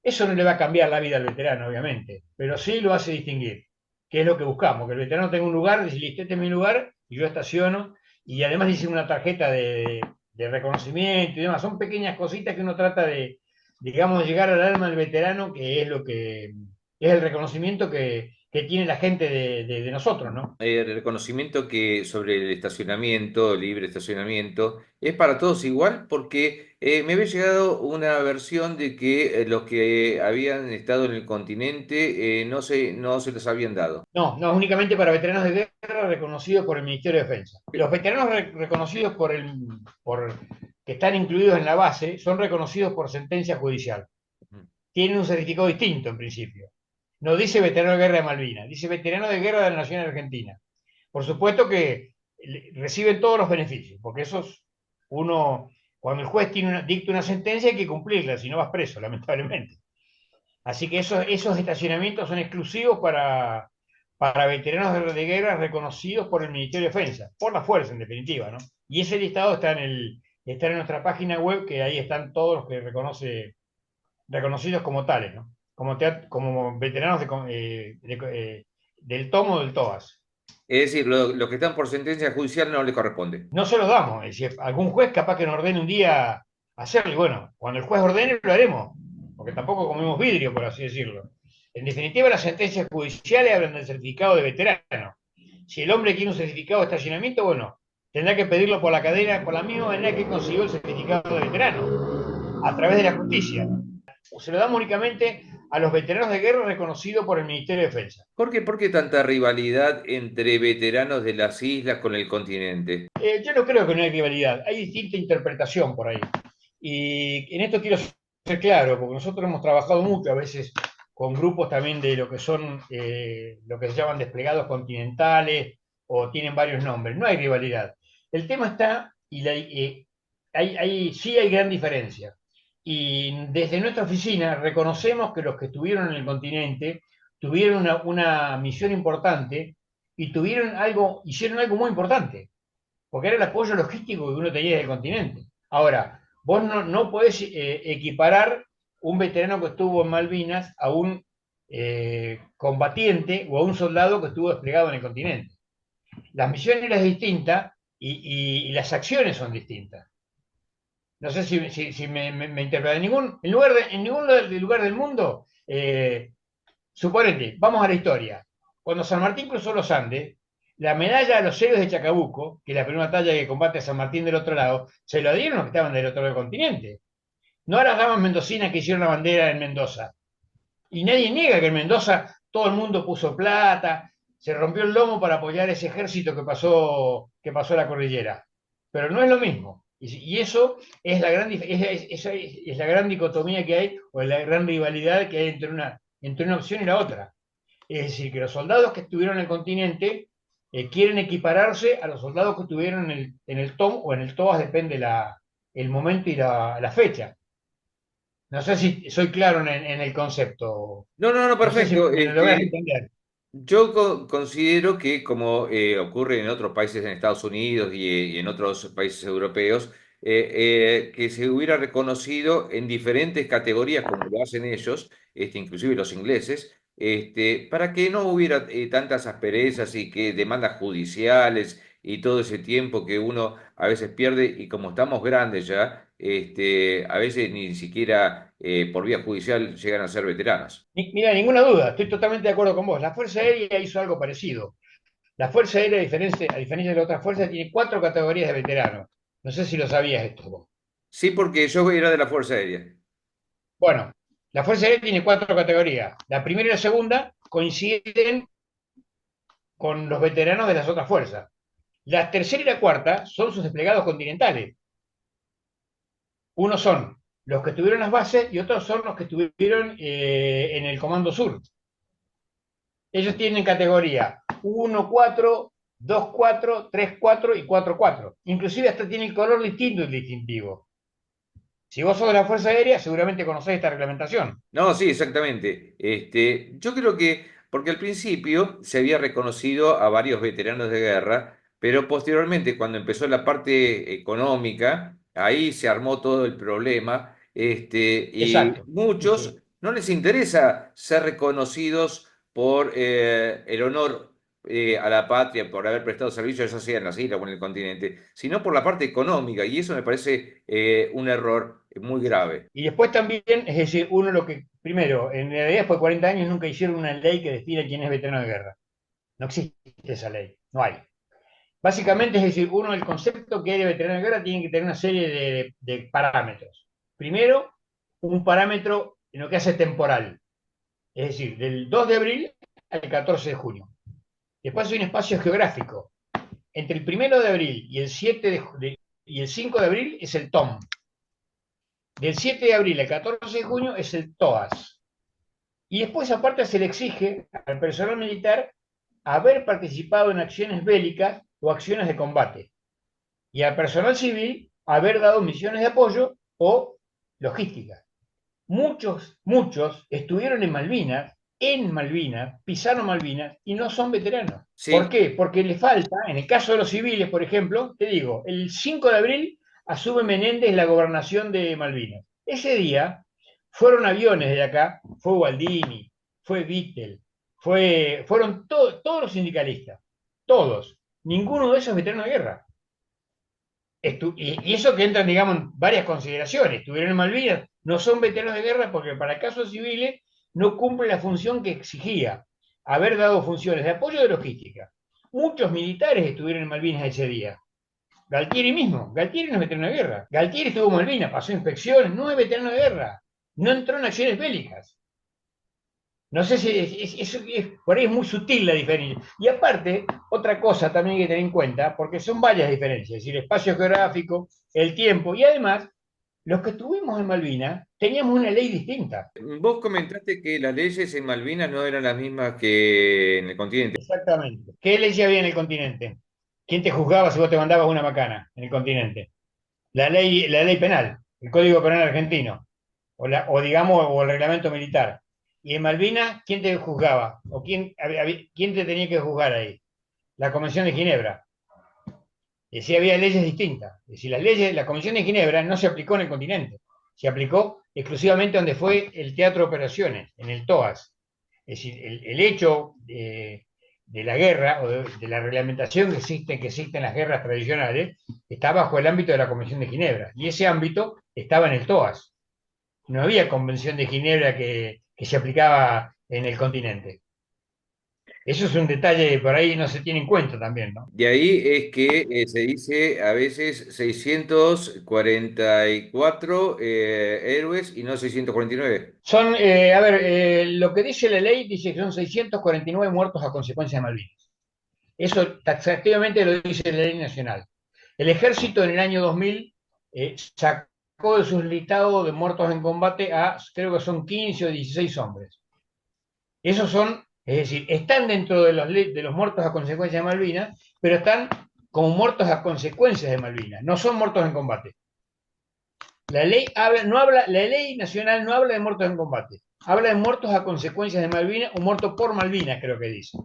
Eso no le va a cambiar la vida al veterano, obviamente, pero sí lo hace distinguir, que es lo que buscamos, que el veterano tenga un lugar, dice, listo, este es mi lugar, y yo estaciono, y además dice una tarjeta de reconocimiento y demás. Son pequeñas cositas que uno trata de, digamos, de llegar al alma del veterano, que es lo que es el reconocimiento que tiene la gente de nosotros, ¿no? El reconocimiento que sobre el estacionamiento, libre estacionamiento, es para todos igual, porque me había llegado una versión de que los que habían estado en el continente no se les habían dado. No, no, es únicamente para veteranos de guerra reconocidos por el Ministerio de Defensa. Los veteranos reconocidos que están incluidos en la base son reconocidos por sentencia judicial. Tienen un certificado distinto en principio. No dice veterano de guerra de Malvinas, dice veterano de guerra de la Nación Argentina. Por supuesto que reciben todos los beneficios, porque cuando el juez dicta una sentencia hay que cumplirla, si no vas preso, lamentablemente. Así que esos estacionamientos son exclusivos para veteranos de guerra reconocidos por el Ministerio de Defensa, por la fuerza en definitiva, ¿no? Y ese listado está en nuestra página web, que ahí están todos los que reconocidos como tales, ¿no? Como veteranos del tomo del TOAS. Es decir, los que están por sentencia judicial no le corresponde. No se los damos, es decir, algún juez capaz que nos ordene un día hacerlo, y bueno, cuando el juez ordene lo haremos, porque tampoco comemos vidrio, por así decirlo. En definitiva, las sentencias judiciales hablan del certificado de veterano. Si el hombre quiere un certificado de estacionamiento, bueno, tendrá que pedirlo por la cadena, por la misma manera que consiguió el certificado de veterano, a través de la justicia. Se lo damos únicamente a los veteranos de guerra reconocidos por el Ministerio de Defensa. Por qué tanta rivalidad entre veteranos de las islas con el continente? Yo no creo que no hay rivalidad, hay distinta interpretación por ahí. Y en esto quiero ser claro, porque nosotros hemos trabajado mucho a veces con grupos también de lo que son, lo que se llaman desplegados continentales, o tienen varios nombres. No hay rivalidad. El tema está, sí hay gran diferencia. Y desde nuestra oficina reconocemos que los que estuvieron en el continente tuvieron una misión importante y hicieron algo muy importante, porque era el apoyo logístico que uno tenía desde el continente. Ahora, vos no podés equiparar un veterano que estuvo en Malvinas a un combatiente o a un soldado que estuvo desplegado en el continente. Las misiones eran distintas y las acciones son distintas. No sé si me interpreta. En ningún lugar del mundo, suponete, vamos a la historia. Cuando San Martín cruzó los Andes, la medalla a los héroes de Chacabuco, que es la primera batalla que combate a San Martín del otro lado, se lo dieron los que estaban del otro lado del continente. No a las damas mendocinas que hicieron la bandera en Mendoza. Y nadie niega que en Mendoza todo el mundo puso plata, se rompió el lomo para apoyar ese ejército que pasó la cordillera. Pero no es lo mismo. Y eso es es la gran dicotomía que hay, o la gran rivalidad que hay entre una opción y la otra. Es decir, que los soldados que estuvieron en el continente quieren equipararse a los soldados que estuvieron en el TOM o en el TOAS, depende el momento y la fecha. No sé si soy claro en el concepto. No, No sé si perfecto. me lo voy a entender. Yo considero que como ocurre en otros países en Estados Unidos y en otros países europeos, que se hubiera reconocido en diferentes categorías como lo hacen ellos, inclusive los ingleses, para que no hubiera tantas asperezas y que demandas judiciales y todo ese tiempo que uno a veces pierde y como estamos grandes ya, a veces ni siquiera por vía judicial llegan a ser veteranos. Mira, ninguna duda, estoy totalmente de acuerdo con vos. La Fuerza Aérea hizo algo parecido. La Fuerza Aérea, a diferencia de las otras fuerzas, tiene 4 categorías de veteranos. No sé si lo sabías esto vos. Sí, porque yo era de la Fuerza Aérea. Bueno, la Fuerza Aérea tiene 4 categorías. La primera y la segunda coinciden con los veteranos de las otras fuerzas. La tercera y la cuarta son sus desplegados continentales. Unos son los que tuvieron las bases y otros son los que estuvieron en el Comando Sur. Ellos tienen categoría 1-4, 2-4, 3-4 y 4-4. Inclusive hasta tiene el color distinto y distintivo. Si vos sos de la Fuerza Aérea, seguramente conocés esta reglamentación. No, sí, exactamente. Yo creo que, porque al principio se había reconocido a varios veteranos de guerra, pero posteriormente, cuando empezó la parte económica, ahí se armó todo el problema, y Exacto. Sí, muchos sí. no les interesa ser reconocidos por el honor a la patria, por haber prestado servicio, ya sea en las islas o en el continente, sino por la parte económica, y eso me parece un error muy grave. Y después también, es decir, uno lo que, primero, en realidad después de 40 años nunca hicieron una ley que defina quién es veterano de guerra. No existe esa ley, no hay. Básicamente, es decir, uno el concepto que hay de veterano de guerra tiene que tener una serie de parámetros. Primero, un parámetro en lo que hace temporal, es decir, del 2 de abril al 14 de junio. Después hay un espacio geográfico. Entre el 1 de abril y el 5 de abril es el TOM. Del 7 de abril al 14 de junio es el TOAS. Y después, aparte, se le exige al personal militar haber participado en acciones bélicas o acciones de combate. Y al personal civil haber dado misiones de apoyo o logística. Muchos estuvieron en Malvinas, pisaron Malvinas y no son veteranos. ¿Por Sí. qué? Porque le falta, en el caso de los civiles, por ejemplo, te digo, el 5 de abril asume Menéndez la gobernación de Malvinas. Ese día fueron aviones de acá, fue Gualdini, fue Vittel, fueron todos los sindicalistas, todos. Ninguno de esos es veterano de guerra. Y eso que entran, digamos, en varias consideraciones. Estuvieron en Malvinas, no son veteranos de guerra porque para casos civiles no cumple la función que exigía, haber dado funciones de apoyo de logística. Muchos militares estuvieron en Malvinas ese día. Galtieri mismo, Galtieri no es veterano de guerra. Galtieri estuvo en Malvinas, pasó inspecciones, no es veterano de guerra. No entró en acciones bélicas. No sé si por ahí es muy sutil la diferencia. Y aparte, otra cosa también hay que tener en cuenta, porque son varias diferencias, es decir, el espacio geográfico, el tiempo, y además, los que estuvimos en Malvinas teníamos una ley distinta. Vos comentaste que las leyes en Malvinas no eran las mismas que en el continente. Exactamente. ¿Qué ley había en el continente? ¿Quién te juzgaba si vos te mandabas una macana en el continente? La ley penal, el Código Penal argentino, o digamos, o el reglamento militar. Y en Malvinas, ¿quién te juzgaba? ¿O quién te tenía que juzgar ahí? La Convención de Ginebra. Es decir, había leyes distintas. Es decir, la Convención de Ginebra no se aplicó en el continente, se aplicó exclusivamente donde fue el teatro de operaciones, en el TOAS. Es decir, el hecho de la guerra o de la reglamentación que existe en las guerras tradicionales está bajo el ámbito de la Convención de Ginebra. Y ese ámbito estaba en el TOAS. No había Convención de Ginebra que se aplicaba en el continente. Eso es un detalle que por ahí no se tiene en cuenta también, ¿no? De ahí es que se dice a veces 644 héroes y no 649. A ver, lo que dice la ley dice que son 649 muertos a consecuencia de Malvinas. Eso taxativamente lo dice la ley nacional. El ejército en el año 2000 sacó de sus listados de muertos en combate a, creo que son 15 o 16 hombres. Esos son, es decir, están dentro de los muertos a consecuencia de Malvinas, pero están como muertos a consecuencias de Malvinas, no son muertos en combate. La ley nacional no habla de muertos en combate, habla de muertos a consecuencias de Malvinas o muertos por Malvinas, creo que dice.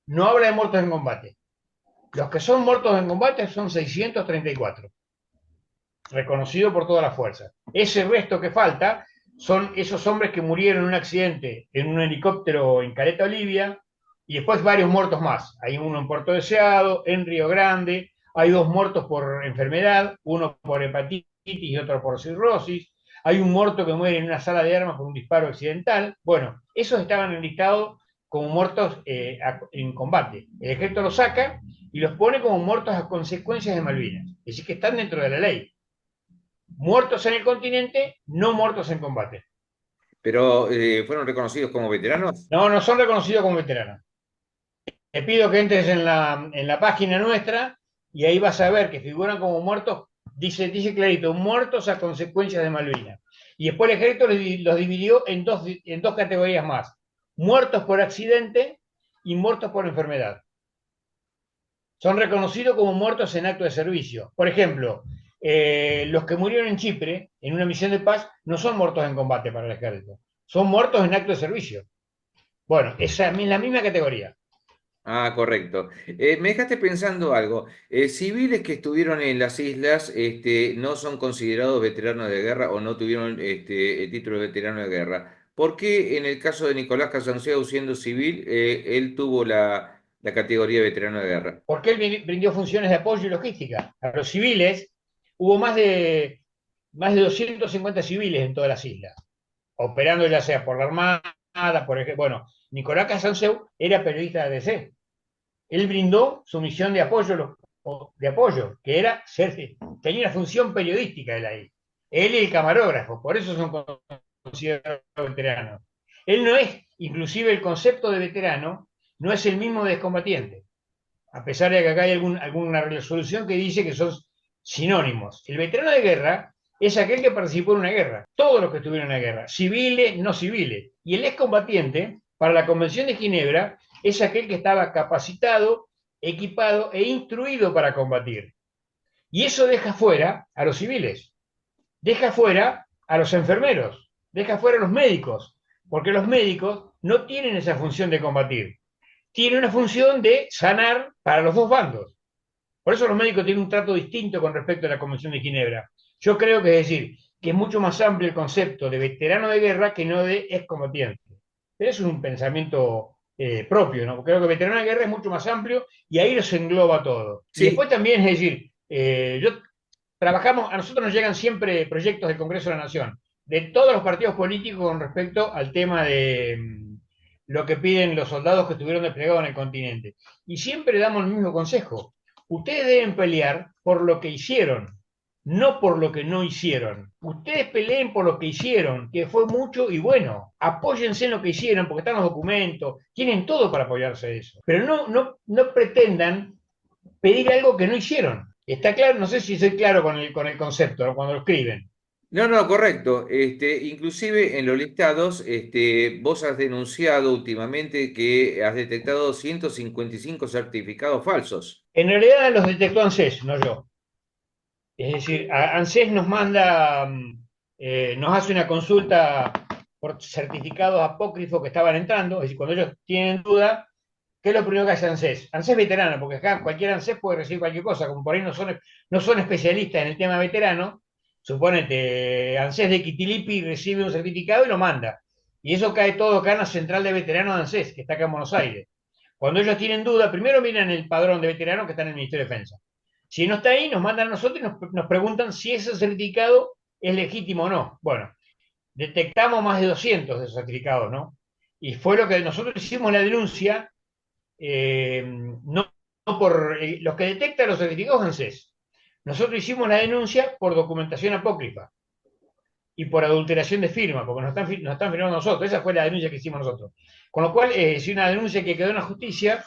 No habla de muertos en combate. Los que son muertos en combate son 634, reconocido por todas las fuerzas. Ese resto que falta son esos hombres que murieron en un accidente en un helicóptero en Caleta, Olivia, y después varios muertos más. Hay uno en Puerto Deseado, en Río Grande, hay 2 muertos por enfermedad, uno por hepatitis y otro por cirrosis, hay un muerto que muere en una sala de armas por un disparo accidental. Bueno, esos estaban enlistados como muertos en combate. El ejército los saca y los pone como muertos a consecuencias de Malvinas. Es decir, que están dentro de la ley. Muertos en el continente, no muertos en combate. Pero fueron reconocidos como veteranos. No, no son reconocidos como veteranos. Te pido que entres en la página nuestra y ahí vas a ver que figuran como muertos, dice clarito, muertos a consecuencias de Malvinas. Y después el ejército los dividió en dos categorías más. Muertos por accidente y muertos por enfermedad. Son reconocidos como muertos en acto de servicio. Por ejemplo, los que murieron en Chipre, en una misión de paz, no son muertos en combate para el ejército, son muertos en acto de servicio. Bueno, esa es la misma categoría. Ah, correcto. Me dejaste pensando algo. Civiles que estuvieron en las islas no son considerados veteranos de guerra o no tuvieron el título de veterano de guerra. ¿Por qué en el caso de Nicolás Casanseu, siendo civil, él tuvo la categoría de veterano de guerra? Porque él brindó funciones de apoyo y logística. A los civiles, hubo más de 250 civiles en todas las islas, operando ya sea por la Armada, por ejemplo. Bueno, Nicolás Casanseu era periodista de ADC. Él brindó su misión de apoyo, que era tenía una función periodística de la isla. Él y el camarógrafo, por eso son considerados veteranos. Él no es, inclusive el concepto de veterano, no es el mismo de excombatiente, a pesar de que acá hay alguna resolución que dice que son sinónimos. El veterano de guerra es aquel que participó en una guerra, todos los que estuvieron en la guerra, civiles, no civiles. Y el excombatiente, para la Convención de Ginebra, es aquel que estaba capacitado, equipado e instruido para combatir. Y eso deja fuera a los civiles, deja fuera a los enfermeros, deja fuera a los médicos, porque los médicos no tienen esa función de combatir, tienen una función de sanar para los dos bandos. Por eso los médicos tienen un trato distinto con respecto a la Convención de Ginebra. Yo creo que es decir, que es mucho más amplio el concepto de veterano de guerra que no de excombatiente. Pero eso es un pensamiento propio, ¿no? Creo que veterano de guerra es mucho más amplio y ahí los engloba todo. Y Sí, después también es decir, a nosotros nos llegan siempre proyectos del Congreso de la Nación, de todos los partidos políticos con respecto al tema de lo que piden los soldados que estuvieron desplegados en el continente. Y siempre damos el mismo consejo. Ustedes deben pelear por lo que hicieron, no por lo que no hicieron. Ustedes peleen por lo que hicieron, que fue mucho y bueno. Apóyense en lo que hicieron, porque están los documentos, tienen todo para apoyarse de eso. Pero no pretendan pedir algo que no hicieron. ¿Está claro? No sé si soy claro con el concepto, ¿no? Cuando lo escriben. no, no, correcto. Inclusive en los listados, vos has denunciado últimamente que has detectado 155 certificados falsos. En realidad los detectó ANSES, no yo. Es decir, ANSES nos manda, nos hace una consulta por certificados apócrifos que estaban entrando, es decir, cuando ellos tienen duda, ¿qué es lo primero que hace ANSES? ANSES veterano, porque acá cualquier ANSES puede recibir cualquier cosa, como por ahí no son especialistas en el tema veterano, suponete, ANSES de Quitilipi recibe un certificado y lo manda. Y eso cae todo acá en la central de veteranos de ANSES, que está acá en Buenos Aires. Cuando ellos tienen duda, primero miran el padrón de veteranos que está en el Ministerio de Defensa. Si no está ahí, nos mandan a nosotros y nos preguntan si ese certificado es legítimo o no. Bueno, detectamos más de 200 de esos certificados, ¿no? Y fue lo que nosotros hicimos la denuncia, no por los que detectan los certificados ANSES. Nosotros hicimos la denuncia por documentación apócrifa y por adulteración de firma, porque nos están firmando nosotros. Esa fue la denuncia que hicimos nosotros. Con lo cual, es una denuncia que quedó en la justicia,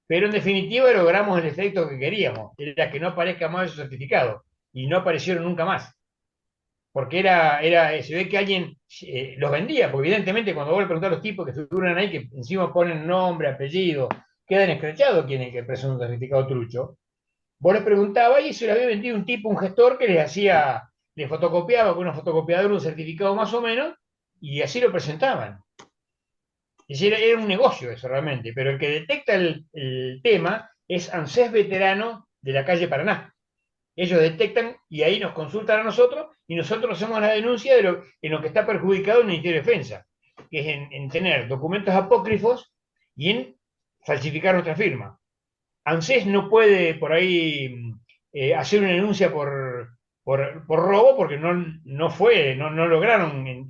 pero en definitiva logramos el efecto que queríamos, era que no aparezca más esos certificados, y no aparecieron nunca más. Porque se ve que alguien los vendía, porque evidentemente cuando vos le preguntás a los tipos que figuran ahí, que encima ponen nombre, apellido, quedan escrachados quién es el que presenta un certificado trucho, vos le preguntabas y se lo había vendido un tipo, un gestor que les fotocopiaba con una fotocopiadora un certificado más o menos, y así lo presentaban. Es decir, era un negocio eso realmente, pero el que detecta el tema es ANSES veterano de la calle Paraná. Ellos detectan y ahí nos consultan a nosotros y nosotros hacemos la denuncia en lo que está perjudicado el Ministerio de Defensa, que es en tener documentos apócrifos y en falsificar nuestra firma. ANSES no puede por ahí hacer una denuncia por robo porque no lograron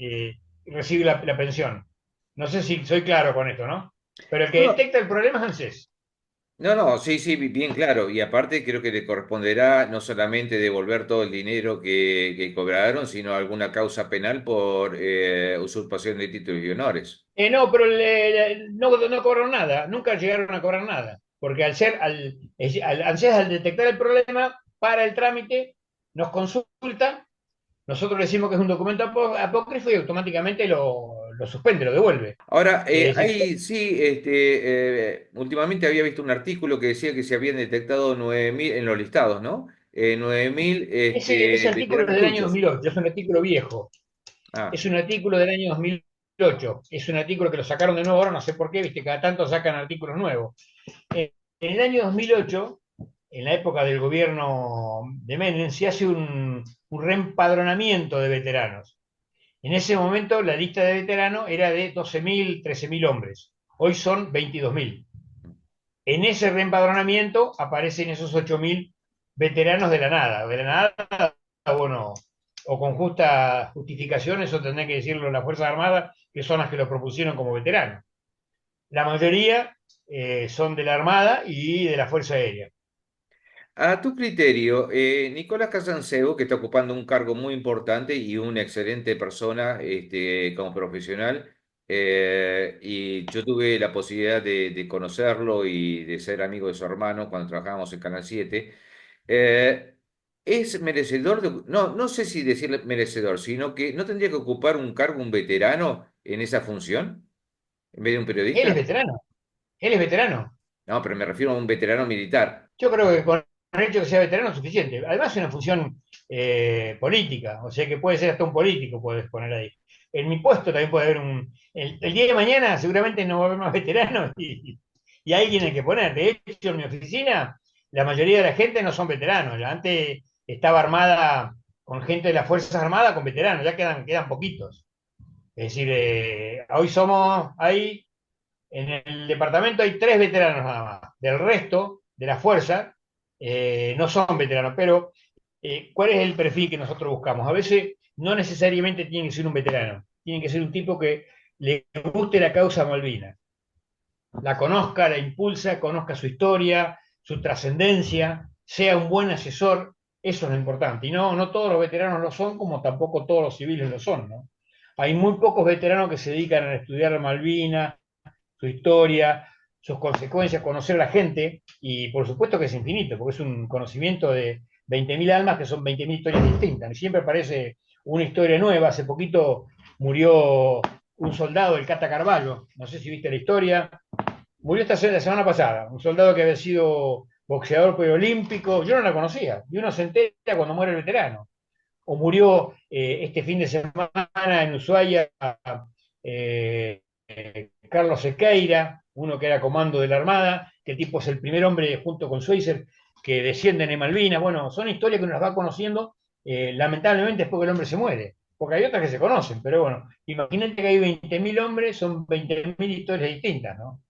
recibir la pensión. No sé si soy claro con esto, ¿no? Pero el que No, detecta el problema es ANSES. No, no, sí, sí, bien claro. Y aparte creo que le corresponderá no solamente devolver todo el dinero que cobraron, sino alguna causa penal por usurpación de títulos y honores. No, pero no cobraron nada, nunca llegaron a cobrar nada, porque al detectar el problema, para el trámite, nos consulta, nosotros le decimos que es un documento apócrifo y automáticamente lo suspende, lo devuelve. Ahora, Es decir, ahí sí, últimamente había visto un artículo que decía que se habían detectado 9.000 en los listados, ¿no? 9.000 ese artículo es veteranos del año truchos. 2008, es un artículo viejo, Ah, es un artículo del año 2008, es un artículo que lo sacaron de nuevo ahora, no sé por qué, viste, cada tanto sacan artículos nuevos. En el año 2008, en la época del gobierno de Menem, se hace un reempadronamiento de veteranos. En ese momento la lista de veteranos era de 12.000, 13.000 hombres. Hoy son 22.000. En ese reempadronamiento aparecen esos 8.000 veteranos de la nada. De la nada, bueno, o con justa justificación, eso tendrá que decirlo las Fuerzas Armadas, que son las que lo propusieron como veteranos. La mayoría son de la Armada y de la Fuerza Aérea. a tu criterio, Nicolás Casanseu, que está ocupando un cargo muy importante y una excelente persona como profesional, y yo tuve la posibilidad de conocerlo y de ser amigo de su hermano cuando trabajábamos en Canal 7. eh, ¿Es merecedor de, no, no sé si decirle merecedor, sino que no tendría que ocupar un cargo un veterano en esa función en vez de un Él es periodista? veterano, él es veterano. No, pero me refiero a un veterano militar. Yo creo que con el hecho de que sea veterano es suficiente. Además es una función política, o sea que puede ser hasta un político, puedes poner ahí. En mi puesto también puede haber el día de mañana seguramente no va a haber más veteranos y alguien hay que poner. De hecho, en mi oficina la mayoría de la gente no son veteranos. Ya antes estaba armada con gente de las Fuerzas Armadas con veteranos, ya quedan poquitos. Es decir, en el departamento hay 3 veteranos nada más. Del resto de la fuerza no son veteranos, pero ¿cuál es el perfil que nosotros buscamos? A veces no necesariamente tiene que ser un veterano, tiene que ser un tipo que le guste la causa Malvinas, la conozca, la impulsa, conozca su historia, su trascendencia, sea un buen asesor, eso es lo importante. Y no todos los veteranos lo son, como tampoco todos los civiles lo son, ¿no? Hay muy pocos veteranos que se dedican a estudiar Malvinas, su historia, sus consecuencias, conocer a la gente, y por supuesto que es infinito, porque es un conocimiento de 20.000 almas que son 20.000 historias distintas, y siempre aparece una historia nueva. Hace poquito murió un soldado, el Cata Carvalho, no sé si viste la historia, murió la semana pasada, un soldado que había sido boxeador preolímpico, yo no la conocía, y uno se entera cuando muere el veterano. O murió este fin de semana en Ushuaia eh, Carlos Sequeira, uno que era comando de la Armada, que el tipo es el primer hombre junto con Schweitzer que descienden en Malvinas. Bueno, son historias que uno las va conociendo, lamentablemente después que el hombre se muere, porque hay otras que se conocen, pero bueno, imagínate que hay 20.000 hombres, son 20.000 historias distintas, ¿no?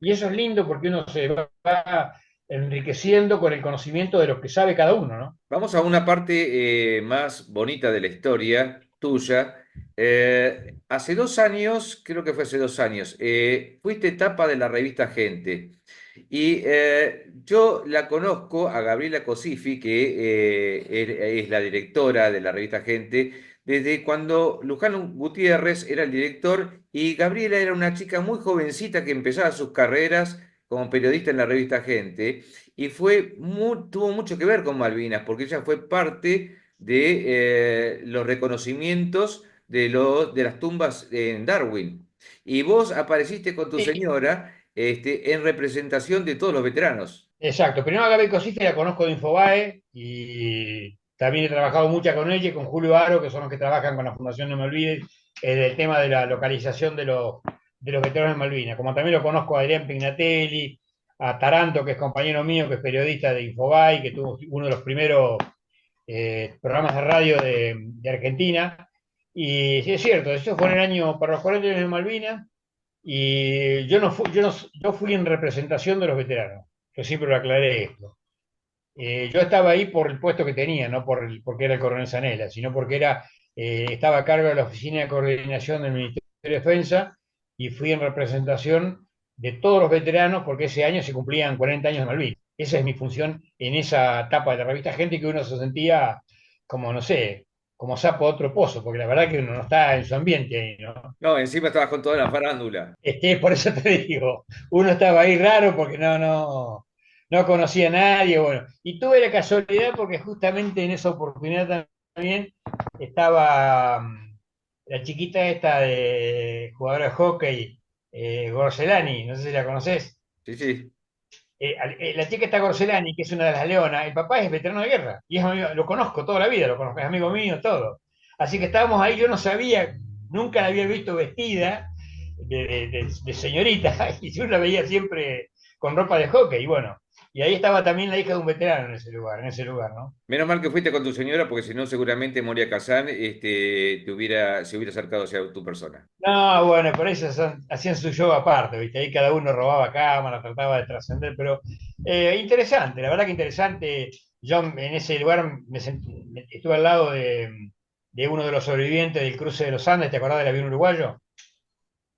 Y eso es lindo porque uno se va enriqueciendo con el conocimiento de lo que sabe cada uno, ¿no? Vamos a una parte más bonita de la historia tuya. Hace 2 años, creo que fue hace 2 años, fuiste tapa de la revista Gente. Y yo la conozco a Gabriela Cosifi, que es la directora de la revista Gente, desde cuando Luján Gutiérrez era el director y Gabriela era una chica muy jovencita que empezaba sus carreras como periodista en la revista Gente y tuvo mucho que ver con Malvinas, porque ella fue parte de los reconocimientos de las tumbas en Darwin. Y vos apareciste con tu Sí, señora en representación de todos los veteranos. exacto. Primero a Gaby Cosífera la conozco de Infobae y también he trabajado mucho con ella y con Julio Aro, que son los que trabajan con la Fundación No Me Olvides, el tema de la localización de los veteranos de Malvinas. Como también lo conozco a Adrián Pignatelli, a Taranto, que es compañero mío, que es periodista de Infobae, que tuvo uno de los primeros programas de radio de Argentina. Y sí, es cierto, eso fue en el año, para los 40 años de Malvinas, y yo fui en representación de los veteranos. Yo siempre lo aclaré esto. Yo estaba ahí por el puesto que tenía, no porque era el coronel Zanella, sino porque estaba a cargo de la Oficina de Coordinación del Ministerio de Defensa y fui en representación de todos los veteranos, porque ese año se cumplían 40 años de Malvinas. Esa es mi función en esa etapa de la revista Gente, que uno se sentía como, no sé, como sapo de otro pozo, porque la verdad que uno no está en su ambiente ahí, ¿no? No, encima estabas con toda la farándula. Por eso te digo, uno estaba ahí raro porque no conocía a nadie, bueno. Y tuve la casualidad porque justamente en esa oportunidad también estaba la chiquita esta de jugadora de hockey, Gorcelani, no sé si la conoces. Sí, sí. La chica está Gorcelani, que es una de las leonas, el papá es veterano de guerra, y es lo conozco toda la vida, lo conozco, es amigo mío, todo. Así que estábamos ahí, yo no sabía, nunca la había visto vestida de señorita, y yo la veía siempre con ropa de hockey, y bueno, y ahí estaba también la hija de un veterano en ese lugar, ¿no? Menos mal que fuiste con tu señora, porque si no, seguramente Moria Kazán se hubiera acercado hacia tu persona. No, bueno, por eso hacían su show aparte, ¿viste? Ahí cada uno robaba cámara, trataba de trascender, pero interesante, la verdad que interesante. Yo en ese lugar estuve al lado de uno de los sobrevivientes del cruce de los Andes, ¿te acordás del avión uruguayo?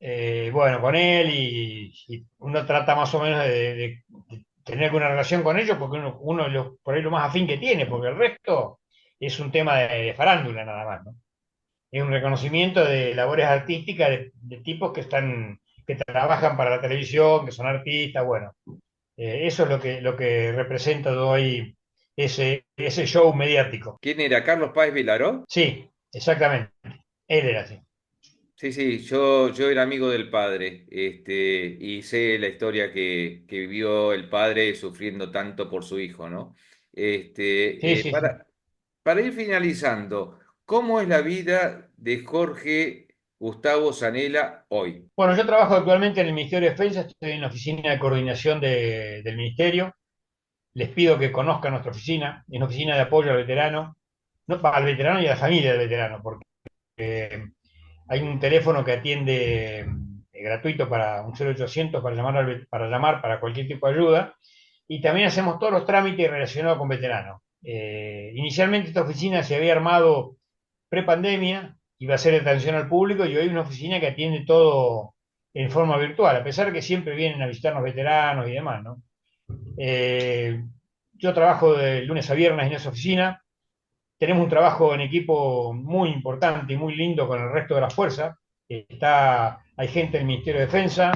Bueno, con él y uno trata más o menos de tener alguna relación con ellos porque por ahí lo más afín que tiene, porque el resto es un tema de farándula nada más, ¿no? Es un reconocimiento de labores artísticas de tipos que trabajan para la televisión, que son artistas, bueno, eso es lo que representa hoy ese show mediático. ¿Quién era? ¿Carlos Páez Vilaró? Sí, exactamente, él era así. Sí, sí, yo era amigo del padre, y sé la historia que vivió el padre sufriendo tanto por su hijo, ¿no? Sí, sí, sí. Para ir finalizando, ¿cómo es la vida de Jorge Gustavo Zanella hoy? Bueno, yo trabajo actualmente en el Ministerio de Defensa, estoy en la oficina de coordinación del Ministerio. Les pido que conozcan nuestra oficina, es una oficina de apoyo al veterano, no, al veterano y a la familia del veterano, porque hay un teléfono que atiende gratuito para un 0800 para llamar para cualquier tipo de ayuda. Y también hacemos todos los trámites relacionados con veteranos. Inicialmente esta oficina se había armado pre-pandemia, iba a ser de atención al público y hoy es una oficina que atiende todo en forma virtual, a pesar de que siempre vienen a visitarnos veteranos y demás, ¿no? Eh, yo trabajo de lunes a viernes en esa oficina. Tenemos un trabajo en equipo muy importante y muy lindo con el resto de las fuerzas. Hay gente del Ministerio de Defensa,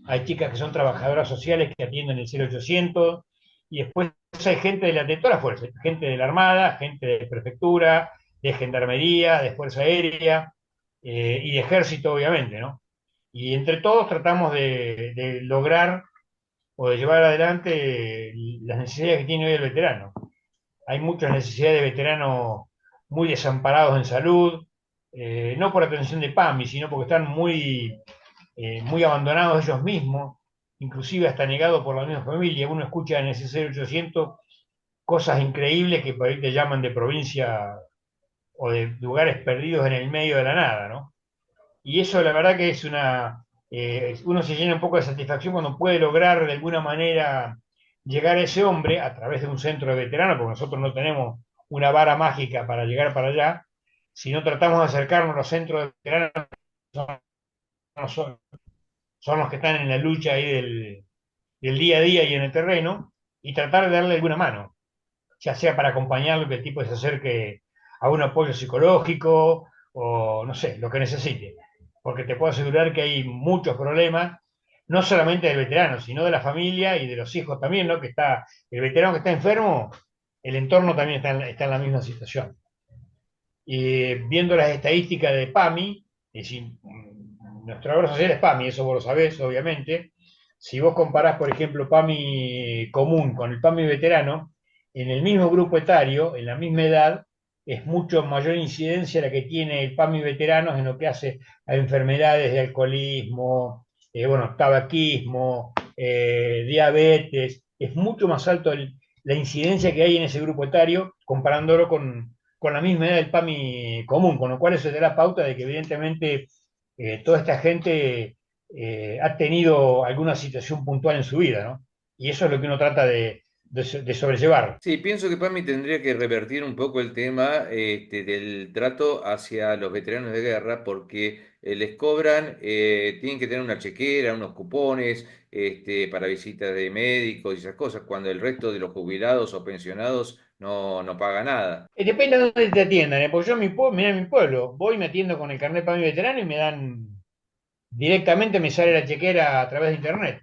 hay chicas que son trabajadoras sociales que atienden el 0800, y después hay gente de todas las fuerzas, gente de la Armada, gente de Prefectura, de Gendarmería, de Fuerza Aérea y de Ejército, obviamente, ¿no? Y entre todos tratamos de lograr o de llevar adelante las necesidades que tiene hoy el veterano. Hay muchas necesidades de veteranos muy desamparados en salud, no por atención de PAMI, sino porque están muy abandonados ellos mismos, inclusive hasta negados por la misma familia. Uno escucha en ese 0800 cosas increíbles que por ahí te llaman de provincia o de lugares perdidos en el medio de la nada, ¿no? Y eso la verdad que uno se llena un poco de satisfacción cuando puede lograr de alguna manera llegar a ese hombre a través de un centro de veteranos, porque nosotros no tenemos una vara mágica para llegar para allá, sino tratamos de acercarnos a los centros de veteranos, son, son los que están en la lucha ahí del día a día y en el terreno, y tratar de darle alguna mano, ya sea para acompañarlo, que el tipo se acerque a un apoyo psicológico o no sé, lo que necesite. Porque te puedo asegurar que hay muchos problemas, no solamente del veterano, sino de la familia y de los hijos también, ¿no? El veterano que está enfermo, el entorno también está en la misma situación. Y viendo las estadísticas de PAMI, es decir, nuestra obra social es PAMI, eso vos lo sabés, obviamente. Si vos comparás, por ejemplo, PAMI común con el PAMI veterano, en el mismo grupo etario, en la misma edad, es mucho mayor incidencia la que tiene el PAMI veterano en lo que hace a enfermedades de alcoholismo, bueno, tabaquismo, diabetes. Es mucho más alto la incidencia que hay en ese grupo etario comparándolo con la misma edad del PAMI común, con lo cual eso te da pauta de que evidentemente toda esta gente ha tenido alguna situación puntual en su vida, ¿no? Y eso es lo que uno trata de sobrellevar. Sí, pienso que PAMI tendría que revertir un poco el tema del trato hacia los veteranos de guerra, porque les cobran, tienen que tener una chequera, unos cupones para visitas de médicos y esas cosas, cuando el resto de los jubilados o pensionados no paga nada. Depende de dónde te atiendan, porque yo en mi pueblo, mirá, en mi pueblo, voy y me atiendo con el carnet para mi veterano y me dan, directamente me sale la chequera a través de internet.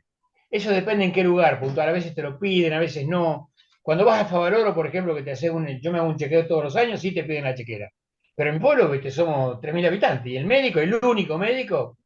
Eso depende en qué lugar, puntual. A veces te lo piden, a veces no. Cuando vas a Favaloro, por ejemplo, que te hace yo me hago un chequeo todos los años, sí te piden la chequera. Pero en mi pueblo, viste, somos 3.000 habitantes y el médico, el único médico,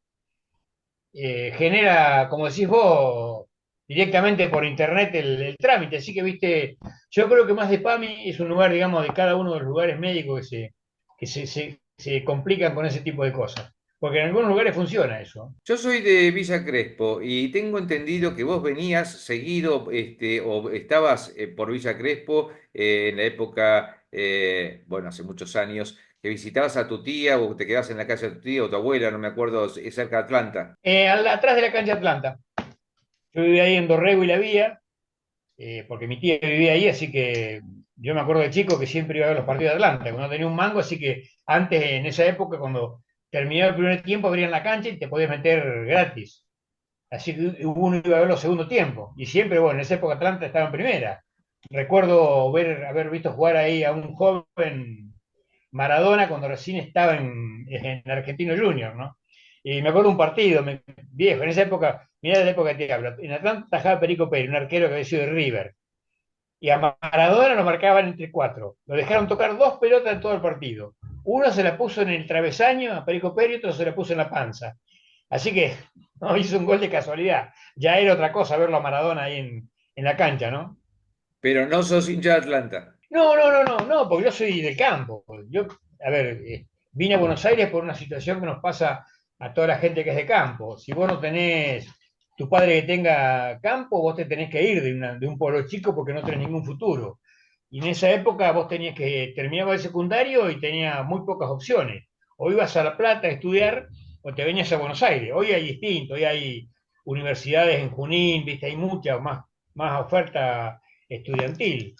genera, como decís vos, directamente por internet el trámite. Así que, viste, yo creo que más de PAMI es un lugar, digamos, de cada uno de los lugares médicos que se complican con ese tipo de cosas. Porque en algunos lugares funciona eso. Yo soy de Villa Crespo y tengo entendido que vos venías seguido o estabas por Villa Crespo en la época, bueno, hace muchos años, que visitabas a tu tía o te quedabas en la casa de tu tía o tu abuela, no me acuerdo, es cerca de Atlanta. Atrás de la cancha Atlanta. Yo vivía ahí en Dorrego y La Vía, porque mi tía vivía ahí, así que yo me acuerdo de chico que siempre iba a ver los partidos de Atlanta, cuando no tenía un mango, así que antes, en esa época, cuando terminaba el primer tiempo, abrían la cancha y te podías meter gratis. Así que uno iba a ver los segundos tiempos. Y siempre, bueno, en esa época Atlanta estaba en primera. Recuerdo haber visto jugar ahí a un joven Maradona cuando recién estaba en Argentino Junior, ¿no? Y me acuerdo un partido viejo, en esa época, mirá de la época que te hablo, en Atlanta tajaba Perico Pérez, un arquero que había sido de River, y a Maradona lo marcaban entre cuatro. Lo dejaron tocar dos pelotas en todo el partido. Uno se la puso en el travesaño a Perico Pérez y otro se la puso en la panza. Así que no hizo un gol de casualidad. Ya era otra cosa verlo a Maradona ahí en la cancha, ¿no? Pero no sos hincha de Atlanta. No, no, no, no, no, porque yo soy del campo. Yo, a ver, vine a Buenos Aires por una situación que nos pasa a toda la gente que es de campo. Si vos no tenés tu padre que tenga campo, vos te tenés que ir de un pueblo chico porque no tenés ningún futuro. Y en esa época vos tenías que terminar el secundario y tenías muy pocas opciones. O ibas a La Plata a estudiar o te venías a Buenos Aires. Hoy hay distinto, hoy hay universidades en Junín, viste, hay mucha más oferta estudiantil.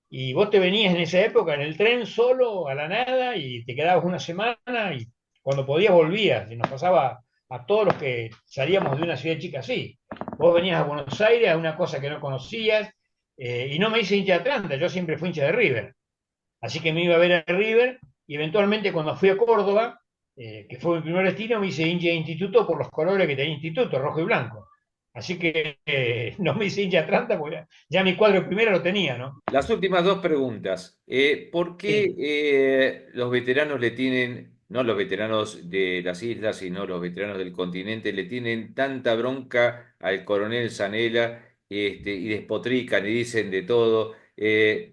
Y vos te venías en esa época en el tren solo, a la nada, y te quedabas una semana, y cuando podías volvías. Y nos pasaba a todos los que salíamos de una ciudad chica así. Vos venías a Buenos Aires a una cosa que no conocías, y no me hice hincha de Atlanta, yo siempre fui hincha de River. Así que me iba a ver a River, y eventualmente cuando fui a Córdoba, que fue mi primer destino, me hice hincha de Instituto por los colores que tenía Instituto, rojo y blanco. Así que no me hice hincha de Atlanta porque ya mi cuadro primero lo tenía, ¿no? Las últimas dos preguntas. ¿Por qué Sí. los veteranos le tienen, no los veteranos de las islas, sino los veteranos del continente, le tienen tanta bronca al coronel Zanella y despotrican y dicen de todo?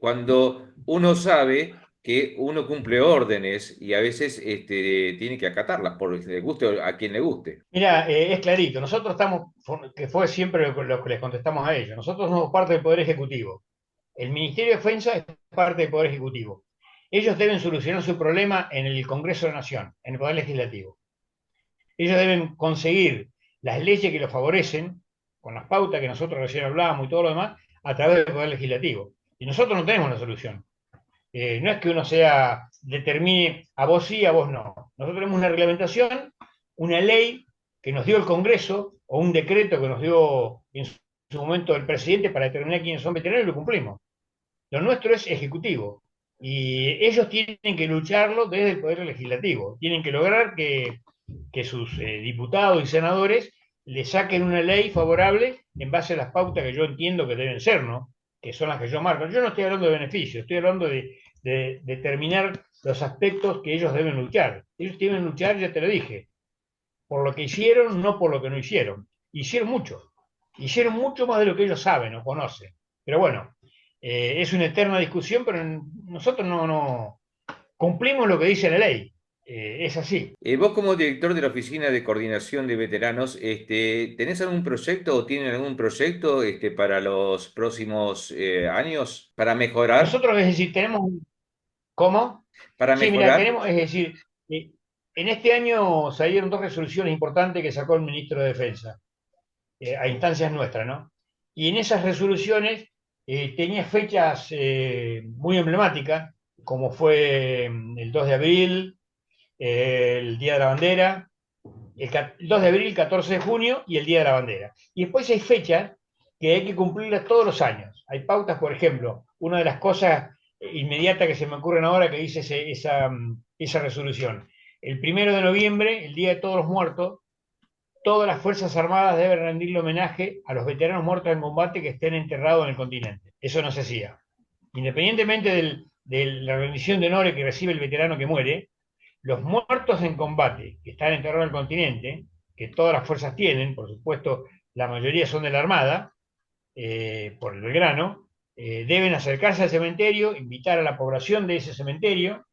Cuando uno sabe que uno cumple órdenes y a veces tiene que acatarlas, por le guste a quien le guste. Mira, es clarito. Nosotros que fue siempre lo que les contestamos a ellos. Nosotros somos parte del Poder Ejecutivo. El Ministerio de Defensa es parte del Poder Ejecutivo. Ellos deben solucionar su problema en el Congreso de la Nación, en el Poder Legislativo. Ellos deben conseguir las leyes que los favorecen, con las pautas que nosotros recién hablábamos y todo lo demás, a través del Poder Legislativo. Y nosotros no tenemos la solución. No es que uno determine a vos sí, a vos no. Nosotros tenemos una reglamentación, una ley que nos dio el Congreso, o un decreto que nos dio en su momento el presidente para determinar quiénes son veteranos y lo cumplimos. Lo nuestro es ejecutivo. Y ellos tienen que lucharlo desde el Poder Legislativo. Tienen que lograr que sus diputados y senadores le saquen una ley favorable en base a las pautas que yo entiendo que deben ser, ¿no? Que son las que yo marco. Yo no estoy hablando de beneficios, estoy hablando de determinar los aspectos que ellos deben luchar. Ellos deben luchar, ya te lo dije, por lo que hicieron, no por lo que no hicieron. Hicieron mucho más de lo que ellos saben o conocen. Pero bueno, es una eterna discusión, pero nosotros no cumplimos lo que dice la ley. Es así. Vos como director de la Oficina de Coordinación de Veteranos, ¿tenés algún proyecto o tienen algún proyecto para los próximos años para mejorar? Nosotros, es decir, tenemos. ¿Cómo? Para Sí, mira, mejorar. tenemos, es decir, en este año salieron dos resoluciones importantes que sacó el ministro de Defensa, a instancias nuestras, ¿no? Y en esas resoluciones Tenía fechas muy emblemáticas, como fue el 2 de abril, el Día de la Bandera, el 2 de abril, 14 de junio y el Día de la Bandera. Y después hay fechas que hay que cumplirlas todos los años. Hay pautas, por ejemplo, una de las cosas inmediatas que se me ocurren ahora que dice esa resolución. El 1 de noviembre, el Día de Todos los Muertos, todas las Fuerzas Armadas deben rendirle homenaje a los veteranos muertos en combate que estén enterrados en el continente. Eso no se hacía. Independientemente de la rendición de honores que recibe el veterano que muere, los muertos en combate que están enterrados en el continente, que todas las fuerzas tienen, por supuesto, la mayoría son de la Armada, por el Belgrano, deben acercarse al cementerio, invitar a la población de ese cementerio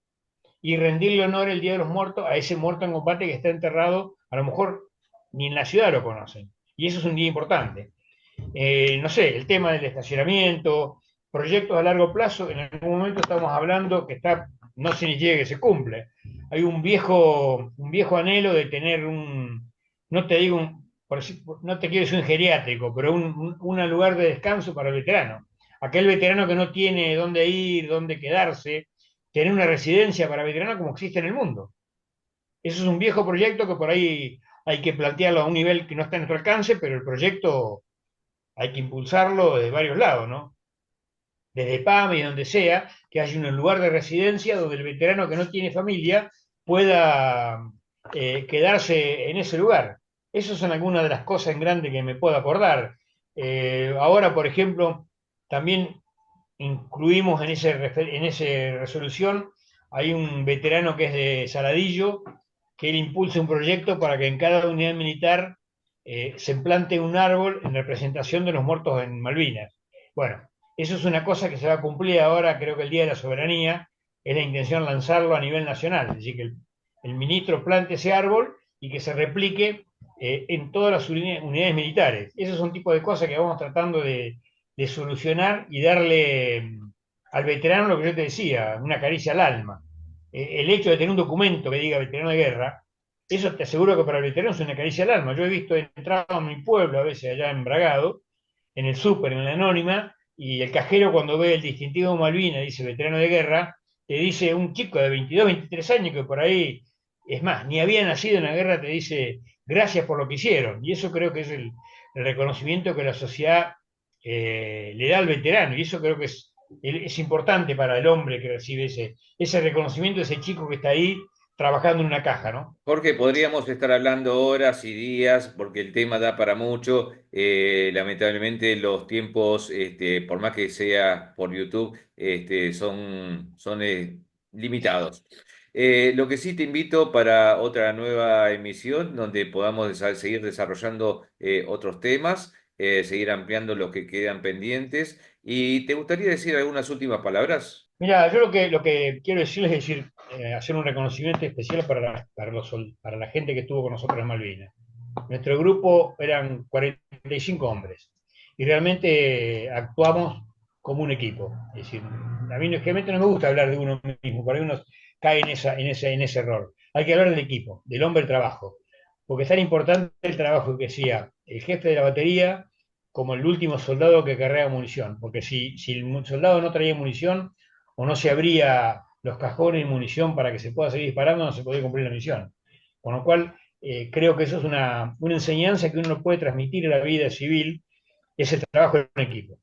y rendirle honor el Día de los Muertos a ese muerto en combate que está enterrado, a lo mejor ni en la ciudad lo conocen. Y eso es un día importante. No sé, el tema del estacionamiento, proyectos a largo plazo, en algún momento estamos hablando que está, no se ni llega que se cumple. Hay un viejo anhelo de tener no te digo no te quiero decir un geriátrico, pero un lugar de descanso para el veterano. Aquel veterano que no tiene dónde ir, dónde quedarse, tener una residencia para veterano como existe en el mundo. Eso es un viejo proyecto que por ahí hay que plantearlo a un nivel que no está en nuestro alcance, pero el proyecto hay que impulsarlo desde varios lados, ¿no? Desde PAMI, donde sea, que haya un lugar de residencia donde el veterano que no tiene familia pueda quedarse en ese lugar. Esas son algunas de las cosas en grande que me puedo acordar. Ahora, por ejemplo, también incluimos en esa resolución, hay un veterano que es de Saladillo, que él impulsa un proyecto para que en cada unidad militar se plante un árbol en representación de los muertos en Malvinas. Bueno, eso es una cosa que se va a cumplir ahora, creo que el Día de la Soberanía, es la intención lanzarlo a nivel nacional, es decir, que el ministro plante ese árbol y que se replique en todas las unidades militares. Esos son tipos de cosas que vamos tratando de solucionar y darle al veterano lo que yo te decía, una caricia al alma. El hecho de tener un documento que diga veterano de guerra, eso te aseguro que para el veterano es una caricia al alma. Yo he visto entrar a mi pueblo, a veces allá en Bragado, en el súper, en la anónima, y el cajero cuando ve el distintivo Malvina, dice veterano de guerra, te dice un chico de 22, 23 años que por ahí, es más, ni había nacido en la guerra, te dice gracias por lo que hicieron. Y eso creo que es el reconocimiento que la sociedad le da al veterano, y eso creo que es importante para el hombre que recibe ese reconocimiento de ese chico que está ahí trabajando en una caja, ¿no? Jorge, podríamos estar hablando horas y días porque el tema da para mucho. Lamentablemente los tiempos, por más que sea por YouTube, son limitados. Lo que sí te invito para otra nueva emisión donde podamos seguir desarrollando otros temas, seguir ampliando los que quedan pendientes. ¿Y te gustaría decir algunas últimas palabras? Mira, yo lo que quiero decirles es decir, hacer un reconocimiento especial para la gente que estuvo con nosotros en Malvinas. Nuestro grupo eran 45 hombres y realmente actuamos como un equipo. Es decir, a mí generalmente no me gusta hablar de uno mismo, por ahí uno cae en ese error. Hay que hablar del equipo, del hombre del trabajo, porque es tan importante el trabajo que sea el jefe de la batería como el último soldado que cargaba munición, porque si el soldado no traía munición o no se abría los cajones de munición para que se pueda seguir disparando, no se podía cumplir la misión. Con lo cual, creo que eso es una enseñanza que uno puede transmitir a la vida civil, es el trabajo en equipo.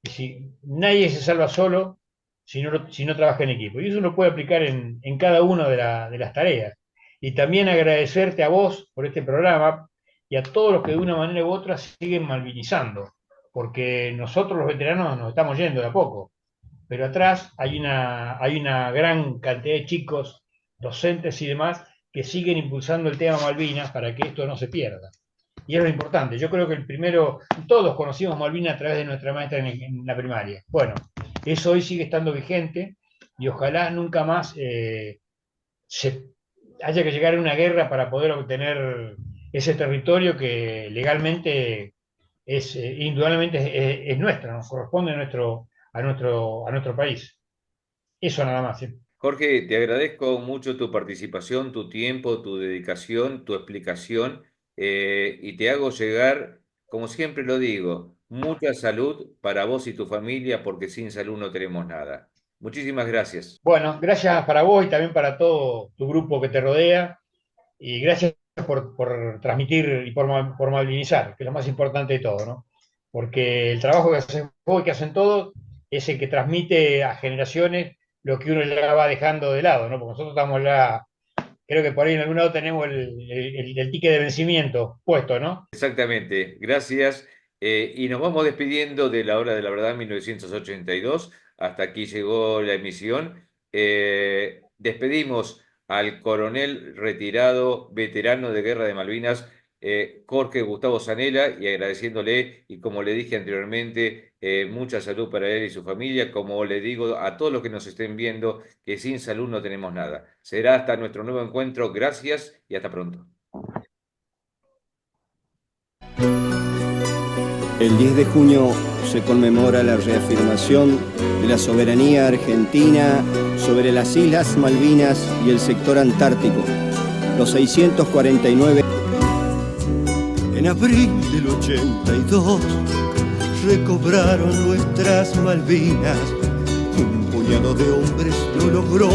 Y si, nadie se salva solo si no trabaja en equipo. Y eso lo puede aplicar en cada una de las tareas. Y también agradecerte a vos por este programa y a todos los que de una manera u otra siguen malvinizando, porque nosotros los veteranos nos estamos yendo de a poco, pero atrás hay una gran cantidad de chicos, docentes y demás, que siguen impulsando el tema Malvinas para que esto no se pierda. Y es lo importante. Yo creo que todos conocimos Malvinas a través de nuestra maestra en la primaria. Bueno, eso hoy sigue estando vigente y ojalá nunca más se haya que llegar a una guerra para poder obtener ese territorio que legalmente indudablemente es nuestro, nos corresponde a nuestro país. Eso nada más. ¿Sí? Jorge, te agradezco mucho tu participación, tu tiempo, tu dedicación, tu explicación y te hago llegar, como siempre lo digo, mucha salud para vos y tu familia, porque sin salud no tenemos nada. Muchísimas gracias. Bueno, gracias para vos y también para todo tu grupo que te rodea. Y gracias por transmitir y por movilizar, que es lo más importante de todo, ¿no? Porque el trabajo que haces vos y que hacen todos es el que transmite a generaciones lo que uno ya va dejando de lado, ¿no? Porque nosotros estamos ya, creo que por ahí en algún lado tenemos el ticket de vencimiento puesto, ¿no? Exactamente, gracias. Y nos vamos despidiendo de La Hora de la Verdad 1982. Hasta aquí llegó la emisión. Despedimos al coronel retirado, veterano de Guerra de Malvinas, Jorge Gustavo Zanella, y agradeciéndole, y como le dije anteriormente, mucha salud para él y su familia. Como le digo a todos los que nos estén viendo, que sin salud no tenemos nada. Será hasta nuestro nuevo encuentro. Gracias y hasta pronto. El 10 de junio se conmemora la reafirmación de la soberanía argentina sobre las Islas Malvinas y el sector antártico. Los 649. En abril del 82 recobraron nuestras Malvinas. Un puñado de hombres lo logró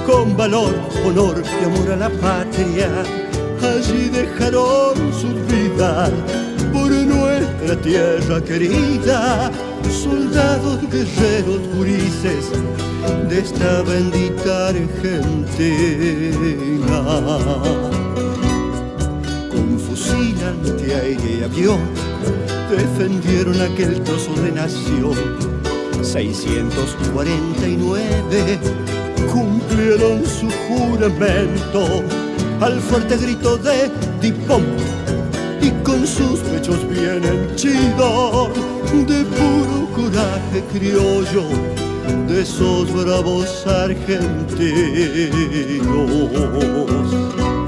con valor, honor y amor a la patria. Allí dejaron sus vidas por nuestra tierra querida, soldados, guerreros, gurises de esta bendita Argentina. Con fusil antiaéreo y avión defendieron aquel trozo de nación. 649 cumplieron su juramento al fuerte grito de Dipón, y con sus pechos bien henchidos de puro coraje criollo de esos bravos argentinos.